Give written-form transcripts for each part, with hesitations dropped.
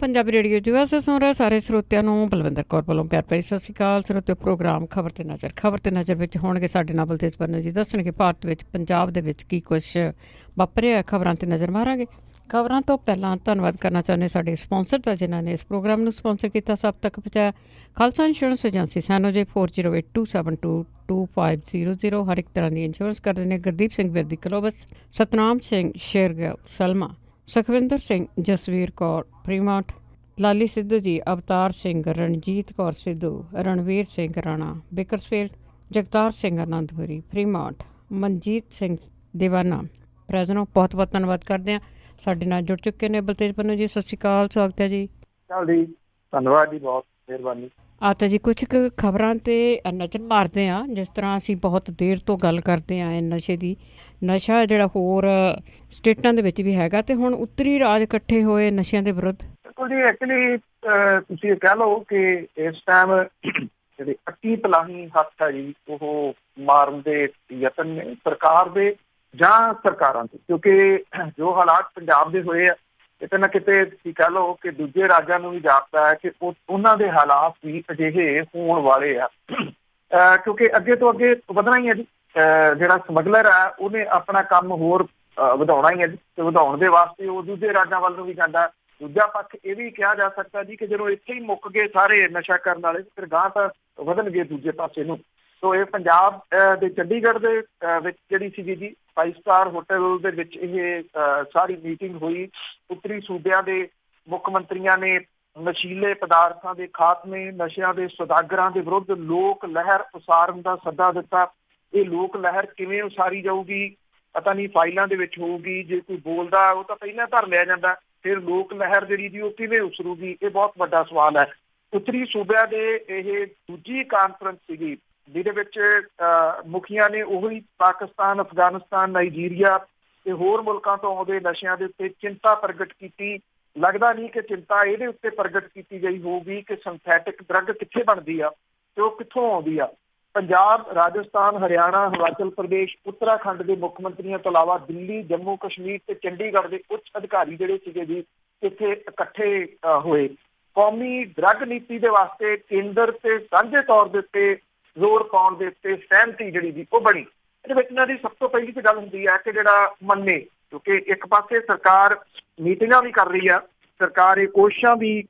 Punjabi radio USA ਸੁਣ ਰਹੇ ਸਾਰੇ ਸਰੋਤਿਆਂ ਨੂੰ ਬਲਵਿੰਦਰ ਕੌਰ ਵੱਲੋਂ ਪਿਆਰ ਭਰੀ ਸਤਿ ਸ਼੍ਰੀ ਅਕਾਲ। ਸਰੋਤਿਓ ਪ੍ਰੋਗਰਾਮ ਖਬਰ ਤੇ ਨਜ਼ਰ। ਖਬਰ ਤੇ ਨਜ਼ਰ ਵਿੱਚ ਹੋਣਗੇ ਸਾਡੇ ਨਾਲ ਬਲਤੇਜ ਪੰਨੂ ਜੀ, ਦੱਸਣਗੇ ਭਾਰਤ ਵਿੱਚ ਪੰਜਾਬ ਦੇ ਵਿੱਚ ਕੀ ਕੁਛ ਵਾਪਰਿਆ। ਖਬਰਾਂ ਤੇ ਨਜ਼ਰ ਮਾਰਾਂਗੇ। ਖਬਰਾਂ ਤੋਂ ਪਹਿਲਾਂ ਧੰਨਵਾਦ ਕਰਨਾ ਚਾਹੁੰਦੇ ਸਾਡੇ ਸਪਾਂਸਰ ਦਾ, ਜਿਨ੍ਹਾਂ ਨੇ ਇਸ ਪ੍ਰੋਗਰਾਮ ਨੂੰ ਸਪਾਂਸਰ ਕੀਤਾ, ਸਭ ਤੱਕ ਪਹੁੰਚਾਇਆ। ਖਾਲਸਾ ਇੰਸ਼ੋਰੈਂਸ ਏਜੰਸੀ ਸੈਨੋਜੇ 4082722500 ਹਰ ਇੱਕ ਤਰ੍ਹਾਂ ਦੀ ਇੰਸ਼ੋਰੈਂਸ ਕਰਦੇ ਨੇ। ਗੁਰਦੀਪ ਸਿੰਘ ਬਿਰਦੀ ਕਲੋਬਸ, ਸਤਨਾਮ ਸਿੰਘ ਸ਼ੇਰਗਿੱਲ ਸਲਮਾ, ਸੁਖਵਿੰਦਰ ਸਿੰਘ, ਜਸਵੀਰ ਕੌਰ ਪ੍ਰੀਮਾਟ, ਲਾਲੀ ਸਿੱਧੂ ਜੀ, ਅਵਤਾਰ ਸਿੰਘ, ਰਣਜੀਤ ਕੌਰ ਸਿੱਧੂ, ਰਣਵੀਰ ਸਿੰਘ ਰਾਣਾ ਬੇਕਰਸਫੀਲਡ, ਜਗਤਾਰ ਸਿੰਘ ਆਨੰਦਪੁਰੀ ਪ੍ਰੀਮਾਟ, ਮਨਜੀਤ ਸਿੰਘ ਦੀਵਾਨਾ ਪ੍ਰੈਜ਼ਨੋ। ਬਹੁਤ ਬਹੁਤ ਧੰਨਵਾਦ ਕਰਦੇ ਹਾਂ। ਸਾਡੇ ਨਾਲ ਜੁੜ ਚੁੱਕੇ ਨੇ ਬਲਤੇਜ ਪੰਨੂ ਜੀ, ਸਤਿ ਸ਼੍ਰੀ ਅਕਾਲ, ਸਵਾਗਤ ਹੈ ਜੀ। ਜੀ ਧੰਨਵਾਦ ਜੀ, ਬਹੁਤ ਮਿਹਰਬਾਨੀ। ਤਾਂ ਜੀ ਕੁਛ ਕੁ ਖਬਰਾਂ 'ਤੇ ਨਜ਼ਰ ਮਾਰਦੇ ਹਾਂ। ਜਿਸ ਤਰ੍ਹਾਂ ਅਸੀਂ ਬਹੁਤ ਦੇਰ ਤੋਂ ਗੱਲ ਕਰਦੇ ਹਾਂ ਨਸ਼ੇ ਦੀ, ਨਸ਼ਾ ਜਿਹੜਾ ਹੋਰ ਸਟੇਟਾਂ ਦੇ ਵਿੱਚ ਵੀ ਹੈਗਾ ਅਤੇ ਹੁਣ ਉੱਤਰੀ ਰਾਜ ਇਕੱਠੇ ਹੋਏ ਨਸ਼ਿਆਂ ਦੇ ਵਿਰੁੱਧ। ਬਿਲਕੁਲ ਜੀ, ਐਕਚੁਅਲੀ ਤੁਸੀਂ ਇਹ ਕਹਿ ਲਓ ਕਿ ਇਸ ਟਾਈਮ ਜਿਹੜੇ 28 ਪਲਾਹੀ ਹੱਥ ਹੈ ਜੀ, ਉਹ ਮਾਰਨ ਦੇ ਯਤਨ ਨੇ ਸਰਕਾਰ ਦੇ ਜਾਂ ਸਰਕਾਰਾਂ ਦੇ, ਕਿਉਂਕਿ ਜੋ ਹਾਲਾਤ ਪੰਜਾਬ ਦੇ ਹੋਏ ਆ, ਕਿਤੇ ਨਾ ਕਿਤੇ ਤੁਸੀਂ ਕਹਿ ਲਓ ਕਿ ਦੂਜੇ ਰਾਜਾਂ ਨੂੰ ਵੀ ਜਾਪਦਾ ਹੈ ਕਿ ਉਹਨਾਂ ਦੇ ਹਾਲਾਤ ਵੀ ਅਜਿਹੇ ਹੋਣ ਵਾਲੇ ਆ, ਕਿਉਂਕਿ ਅੱਗੇ ਤੋਂ ਅੱਗੇ ਵਧਣਾ ਹੀ ਹੈ ਜੀ। ਜਿਹੜਾ ਸਮਗਲਰ ਹੈ ਉਹਨੇ ਆਪਣਾ ਕੰਮ ਹੋਰ ਵਧਾਉਣਾ ਹੀ ਹੈ ਜੀ, ਤੇ ਵਧਾਉਣ ਦੇ ਵਾਸਤੇ ਉਹ ਦੂਜੇ ਰਾਜਾਂ ਵੱਲ ਨੂੰ ਵੀ ਜਾਂਦਾ। ਦੂਜਾ ਪੱਖ ਇਹ ਵੀ ਕਿਹਾ ਜਾ ਸਕਦਾ ਜੀ ਕਿ ਜਦੋਂ ਇੱਥੇ ਹੀ ਮੁੱਕ ਗਏ ਸਾਰੇ ਨਸ਼ਾ ਕਰਨ ਵਾਲੇ, ਫਿਰ ਗਾਂਹ ਤਾਂ ਵਧਣਗੇ ਦੂਜੇ ਪਾਸੇ ਨੂੰ। ਸੋ ਇਹ ਪੰਜਾਬ ਦੇ ਚੰਡੀਗੜ੍ਹ ਦੇ ਵਿੱਚ ਜਿਹੜੀ ਸੀਗੀ ਜੀ 5 ਸਟਾਰ ਹੋਟਲ ਦੇ ਵਿੱਚ ਇਹ ਸਾਰੀ ਮੀਟਿੰਗ ਹੋਈ। ਉੱਤਰੀ ਸੂਬਿਆਂ ਦੇ ਮੁੱਖ ਮੰਤਰੀਆਂ ਨੇ ਨਸ਼ੀਲੇ ਪਦਾਰਥਾਂ ਦੇ ਖਾਤਮੇ, ਨਸ਼ਿਆਂ ਦੇ ਸੌਦਾਗਰਾਂ ਦੇ ਵਿਰੁੱਧ ਲੋਕ ਲਹਿਰ ਉਸਾਰਨ ਦਾ ਸੱਦਾ ਦਿੱਤਾ। ਇਹ ਲੋਕ ਲਹਿਰ ਕਿਵੇਂ ਉਸਾਰੀ ਜਾਊਗੀ ਪਤਾ ਨਹੀਂ, ਫਾਈਲਾਂ ਦੇ ਵਿੱਚ ਹੋਊਗੀ। ਜੇ ਕੋਈ ਬੋਲਦਾ ਉਹ ਤਾਂ ਪਹਿਲਾਂ ਧਰ ਲਿਆ ਜਾਂਦਾ, ਫਿਰ ਲੋਕ ਲਹਿਰ ਜਿਹੜੀ ਜੀ ਉਹ ਕਿਵੇਂ ਉਸਰੂਗੀ, ਇਹ ਬਹੁਤ ਵੱਡਾ ਸਵਾਲ ਹੈ। ਉੱਤਰੀ ਸੂਬਿਆਂ ਦੇ ਇਹ ਦੂਜੀ ਕਾਨਫਰੰਸ ਸੀਗੀ, ਜਿਹਦੇ ਵਿੱਚ ਮੁਖੀਆਂ ਨੇ ਉਹੀ ਪਾਕਿਸਤਾਨ, ਅਫਗਾਨਿਸਤਾਨ, ਨਾਈਜੀਰੀਆ ਤੇ ਹੋਰ ਮੁਲਕਾਂ ਤੋਂ ਆਉਂਦੇ ਨਸ਼ਿਆਂ ਦੇ ਉੱਤੇ ਚਿੰਤਾ ਪ੍ਰਗਟ ਕੀਤੀ। ਲੱਗਦਾ ਨਹੀਂ ਕਿ ਚਿੰਤਾ ਇਹਦੇ ਉੱਤੇ ਪ੍ਰਗਟ ਕੀਤੀ ਗਈ ਹੋਊਗੀ ਕਿ ਸਿੰਥੈਟਿਕ ਡਰੱਗ ਕਿੱਥੇ ਬਣਦੀ ਆ ਤੇ ਉਹ ਕਿੱਥੋਂ ਆਉਂਦੀ ਆ। ਪੰਜਾਬ, ਰਾਜਸਥਾਨ, ਹਰਿਆਣਾ, ਹਿਮਾਚਲ ਪ੍ਰਦੇਸ਼, ਉੱਤਰਾਖੰਡ ਦੇ ਮੁੱਖ ਮੰਤਰੀਆਂ ਤੋਂ ਇਲਾਵਾ ਦਿੱਲੀ, ਜੰਮੂ ਕਸ਼ਮੀਰ ਤੇ ਚੰਡੀਗੜ੍ਹ ਦੇ ਉੱਚ ਅਧਿਕਾਰੀ ਜਿਹੜੇ ਸੀਗੇ ਜੀ ਇੱਥੇ ਇਕੱਠੇ ਹੋਏ। ਕੌਮੀ ਡਰੱਗ ਨੀਤੀ ਦੇ ਵਾਸਤੇ ਕੇਂਦਰ ਤੇ ਸਾਂਝੇ ਤੌਰ ਦੇ ਉੱਤੇ ਜ਼ੋਰ ਪਾਉਣ ਦੇ ਉੱਤੇ ਸਹਿਮਤੀ ਜਿਹੜੀ ਜੀ ਉਹ ਬਣੀ। ਇਹਦੇ ਵਿੱਚ ਇਹਨਾਂ ਦੀ ਸਭ ਤੋਂ ਪਹਿਲੀ ਤਾਂ ਗੱਲ ਹੁੰਦੀ ਹੈ ਕਿ ਜਿਹੜਾ ਮੰਨੇ, ਕਿਉਂਕਿ ਇੱਕ ਪਾਸੇ ਸਰਕਾਰ ਮੀਟਿੰਗਾਂ ਵੀ ਕਰ ਰਹੀ ਆ, ਸਰਕਾਰ ਇਹ ਕੋਸ਼ਿਸ਼ਾਂ ਵੀ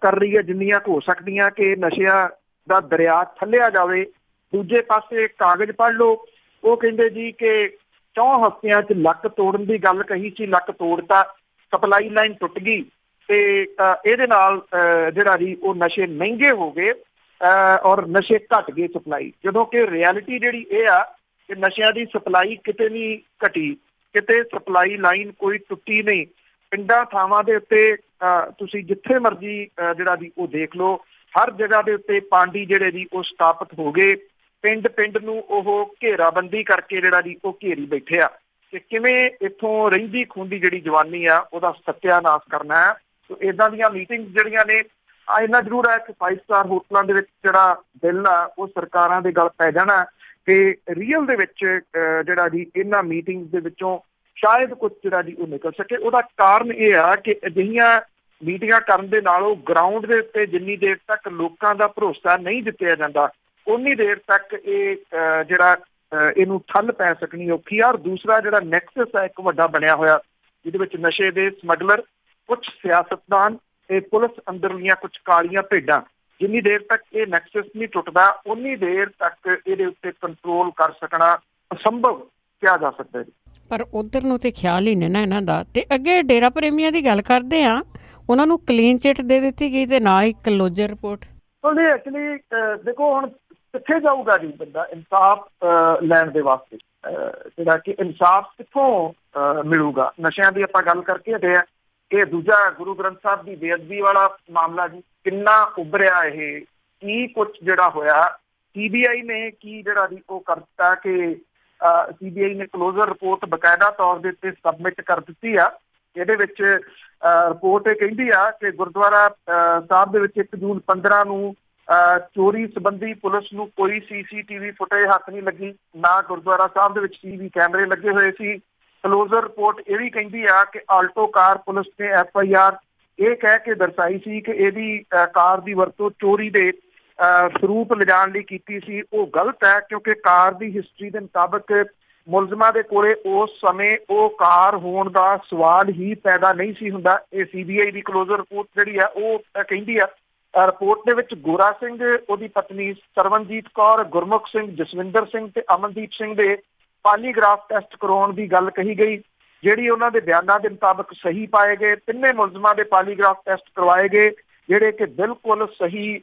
ਕਰ ਰਹੀ ਹੈ ਜਿੰਨੀਆਂ ਹੋ ਸਕਦੀਆਂ ਕਿ ਨਸ਼ਿਆਂ ਦਾ ਦਰਿਆ ਥੱਲਿਆ ਜਾਵੇ। ਦੂਜੇ ਪਾਸੇ ਕਾਗਜ਼ ਪੜ੍ਹ ਲਓ, ਉਹ ਕਹਿੰਦੇ ਜੀ ਕਿ 4 ਹਫ਼ਤਿਆਂ 'ਚ ਲੱਕ ਤੋੜਨ ਦੀ ਗੱਲ ਕਹੀ ਸੀ, ਲੱਕ ਤੋੜਤਾ, ਸਪਲਾਈ ਲਾਈਨ ਟੁੱਟ ਗਈ ਤੇ ਇਹਦੇ ਨਾਲ ਜਿਹੜਾ ਜੀ ਉਹ ਨਸ਼ੇ ਮਹਿੰਗੇ ਹੋ ਗਏ ਔਰ ਨਸ਼ੇ ਘੱਟ ਗਏ ਸਪਲਾਈ। ਜਦੋਂ ਕਿ ਰਿਐਲਿਟੀ ਜਿਹੜੀ ਇਹ ਆ ਕਿ ਨਸ਼ਿਆਂ ਦੀ ਸਪਲਾਈ ਕਿਤੇ ਨਹੀਂ ਘਟੀ, ਕਿਤੇ ਸਪਲਾਈ ਲਾਈਨ ਕੋਈ ਟੁੱਟੀ ਨਹੀਂ। ਪਿੰਡਾਂ ਥਾਵਾਂ ਦੇ ਉੱਤੇ ਤੁਸੀਂ ਜਿੱਥੇ ਮਰਜ਼ੀ ਜਿਹੜਾ ਜੀ ਉਹ ਦੇਖ ਲਓ, ਹਰ ਜਗ੍ਹਾ ਦੇ ਉੱਤੇ ਪਾਂਡੀ ਜਿਹੜੇ ਜੀ ਉਹ ਸਥਾਪਿਤ ਹੋ ਗਏ। ਪਿੰਡ ਪਿੰਡ ਨੂੰ ਉਹ ਘੇਰਾਬੰਦੀ ਕਰਕੇ ਜਿਹੜਾ ਜੀ ਉਹ ਘੇਰੀ ਬੈਠੇ ਆ ਕਿ ਕਿਵੇਂ ਇੱਥੋਂ ਰਹਿੰਦੀ ਖੂੰਦੀ ਜਿਹੜੀ ਜਵਾਨੀ ਆ ਉਹਦਾ ਸੱਤਿਆਨਾਸ਼ ਕਰਨਾ ਹੈ। ਸੋ ਇੱਦਾਂ ਦੀਆਂ ਮੀਟਿੰਗ ਜਿਹੜੀਆਂ ਨੇ, ਇੰਨਾ ਜ਼ਰੂਰ ਹੈ ਕਿ 5 ਸਟਾਰ ਹੋਟਲਾਂ ਦੇ ਵਿੱਚ ਜਿਹੜਾ ਬਿੱਲ ਆ ਉਹ ਸਰਕਾਰਾਂ ਦੇ ਗਲ ਪੈ ਜਾਣਾ ਕਿ ਰੀਅਲ ਦੇ ਵਿੱਚ ਜਿਹੜਾ ਜੀ ਇਹਨਾਂ ਮੀਟਿੰਗ ਦੇ ਵਿੱਚੋਂ ਸ਼ਾਇਦ ਕੁਝ ਜਿਹੜਾ ਜੀ ਉਹ ਨਿਕਲ ਸਕੇ। ਉਹਦਾ ਕਾਰਨ ਇਹ ਆ ਕਿ ਅਜਿਹੀਆਂ ਮੀਟਿੰਗਾਂ ਕਰਨ ਦੇ ਨਾਲੋਂ ਗਰਾਊਂਡ ਦੇ ਉੱਤੇ ਜਿੰਨੀ ਦੇਰ ਤੱਕ ਲੋਕਾਂ ਦਾ ਭਰੋਸਾ ਨਹੀਂ ਜਿੱਤਿਆ ਜਾਂਦਾ, ਉਨੀ ਦੇਰ ਤੱਕ ਇਹ ਜਿਹੜਾ ਇਹਨੂੰ ਠੱਲ ਪੈ ਸਕਣੀ ਔਖੀ ਆ। ਔਰ ਦੂਸਰਾ ਜਿਹੜਾ ਨੈਕਸਸ ਹੈ ਇੱਕ ਵੱਡਾ ਬਣਿਆ ਹੋਇਆ, ਜਿਹਦੇ ਵਿੱਚ ਨਸ਼ੇ ਦੇ ਸਮਗਲਰ, ਕੁਛ ਸਿਆਸਤਦਾਨ ਤੇ ਪੁਲਿਸ ਅੰਦਰਲੀਆਂ ਕੁਛ ਕਾਲੀਆਂ ਭੇਡਾਂ, ਜਿੰਨੀ ਦੇਰ ਤੱਕ ਇਹ ਨੈਕਸਸ ਨਹੀਂ ਟੁੱਟਦਾ ਉਨੀ ਦੇਰ ਤੱਕ ਇਹਦੇ ਉੱਤੇ ਕੰਟਰੋਲ ਕਰ ਸਕਣਾ ਅਸੰਭਵ ਕਿਹਾ ਜਾ ਸਕਦਾ ਹੈ। ਪਰ ਉੱਧਰ ਨੂੰ ਤੇ ਖਿਆਲ ਹੀ ਨਹੀਂ ਨਾ ਇਹਨਾਂ ਦਾ। ਤੇ ਅੱਗੇ ਡੇਰਾ ਪ੍ਰੇਮੀਆਂ ਦੀ ਗੱਲ ਕਰਦੇ ਹਾਂ, ਉਹਨਾਂ ਨੂੰ ਕਲੀਨ ਚਿੱਟ ਦੇ ਦਿੱਤੀ ਗਈ ਤੇ ਨਾਲ ਹੀ ਕਲੋਜ਼ਰ ਰਿਪੋਰਟ। ਐਕਚੁਅਲੀ ਦੇਖੋ ਹੁਣ ਕਿੱਥੇ ਜਾਊਗਾ ਜੀ ਬੰਦਾ ਇਨਸਾਫ ਲੈਣ ਦੇ ਵਾਸਤੇ, ਜਿਹੜਾ ਕਿ ਇਨਸਾਫ ਕਿੱਥੋਂ ਮਿਲੂਗਾ। ਨਸ਼ਿਆਂ ਦੀ ਆਪਾਂ ਗੱਲ ਕਰਕੇ ਹਟੇ ਆ, ਇਹ ਦੂਜਾ ਗੁਰੂ ਗ੍ਰੰਥ ਸਾਹਿਬ ਦੀ ਬੇਅਦਬੀ ਵਾਲਾ ਮਾਮਲਾ ਜੀ ਕਿੰਨਾ ਉੱਭਰਿਆ, ਇਹ ਕੀ ਕੁਛ ਜਿਹੜਾ ਹੋਇਆ। CBI ਨੇ ਕੀ ਜਿਹੜਾ ਜੀ ਉਹ ਕਰ ਦਿੱਤਾ ਕਿ CBI ਨੇ ਕਲੋਜ਼ਰ ਰਿਪੋਰਟ ਬਕਾਇਦਾ ਤੌਰ ਦੇ ਉੱਤੇ ਸਬਮਿਟ ਕਰ ਦਿੱਤੀ ਆ। ਇਹਦੇ ਵਿੱਚ ਰਿਪੋਰਟ ਇਹ ਕਹਿੰਦੀ ਆ ਕਿ ਗੁਰਦੁਆਰਾ ਸਾਹਿਬ ਦੇ ਵਿੱਚ 1 ਜੂਨ 15 ਨੂੰ ਚੋਰੀ ਸੰਬੰਧੀ ਪੁਲਿਸ ਨੂੰ ਕੋਈ CCTV ਫੁਟੇਜ ਹੱਥ ਨਹੀਂ ਲੱਗੀ, ਨਾ ਗੁਰਦੁਆਰਾ ਸਾਹਿਬ ਦੇ ਵਿੱਚ TV ਕੈਮਰੇ ਲੱਗੇ ਹੋਏ ਸੀ। ਕਲੋਜ਼ਰ ਰਿਪੋਰਟ ਇਹ ਵੀ ਕਹਿੰਦੀ ਆ ਕਿ ਆਲਟੋ ਕਾਰ ਪੁਲਿਸ ਨੇ FIR ਇਹ ਕਹਿ ਕੇ ਦਰਸਾਈ ਸੀ ਕਿ ਇਹਦੀ ਕਾਰ ਦੀ ਵਰਤੋਂ ਚੋਰੀ ਦੇ ਸਰੂਪ ਲਿਜਾਣ ਲਈ ਕੀਤੀ ਸੀ। ਉਹ ਗਲਤ ਹੈ, ਕਿਉਂਕਿ ਕਾਰ ਦੀ ਹਿਸਟਰੀ ਦੇ ਮੁਤਾਬਕ ਮੁਲਜ਼ਮਾਂ ਦੇ ਕੋਲੇ ਉਸ ਸਮੇਂ ਉਹ ਕਾਰ ਹੋਣ ਦਾ ਸਵਾਲ ਹੀ ਪੈਦਾ ਨਹੀਂ ਸੀ ਹੁੰਦਾ। ਇਹ CBI ਦੀ ਕਲੋਜ਼ਰ ਰਿਪੋਰਟ ਜਿਹੜੀ ਆ ਉਹ ਕਹਿੰਦੀ ਆ। ਰਿਪੋਰਟ ਦੇ ਵਿੱਚ ਗੋਰਾ ਸਿੰਘ, ਉਹਦੀ ਪਤਨੀ ਸਰਵਨਜੀਤ ਕੌਰ, ਗੁਰਮੁਖ ਸਿੰਘ, ਜਸਵਿੰਦਰ ਸਿੰਘ ਤੇ ਅਮਨਦੀਪ ਸਿੰਘ ਦੇ ਪਾਲੀਗ੍ਰਾਫ ਟੈਸਟ ਕਰਵਾਉਣ ਦੀ ਗੱਲ ਕਹੀ ਗਈ, ਜਿਹੜੀ ਉਹਨਾਂ ਦੇ ਬਿਆਨਾਂ ਦੇ ਮੁਤਾਬਕ ਸਹੀ ਪਾਏ ਗਏ। ਤਿੰਨੇ ਮੁਲਜ਼ਮਾਂ ਦੇ ਪਾਲੀਗ੍ਰਾਫ ਟੈਸਟ ਕਰਵਾਏ ਗਏ, ਜਿਹੜੇ ਕਿ ਬਿਲਕੁਲ ਸਹੀ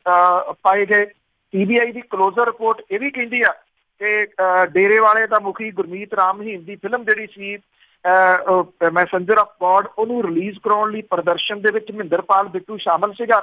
ਪਾਏ ਗਏ। CBI ਦੀ ਕਲੋਜ਼ਰ ਰਿਪੋਰਟ ਇਹ ਵੀ ਕਹਿੰਦੀ ਆ ਕਿ ਡੇਰੇ ਵਾਲੇ ਦਾ ਮੁਖੀ ਗੁਰਮੀਤ ਰਾਮ ਮਹੀਮ ਦੀ ਫਿਲਮ ਜਿਹੜੀ ਸੀ ਮੈਸੇਂਜਰ ਆਫ ਗੋਡ, ਉਹਨੂੰ ਰਿਲੀਜ਼ ਕਰਾਉਣ ਲਈ ਪ੍ਰਦਰਸ਼ਨ ਦੇ ਵਿੱਚ ਮਹਿੰਦਰਪਾਲ ਬਿੱਟੂ ਸ਼ਾਮਲ ਸੀਗਾ,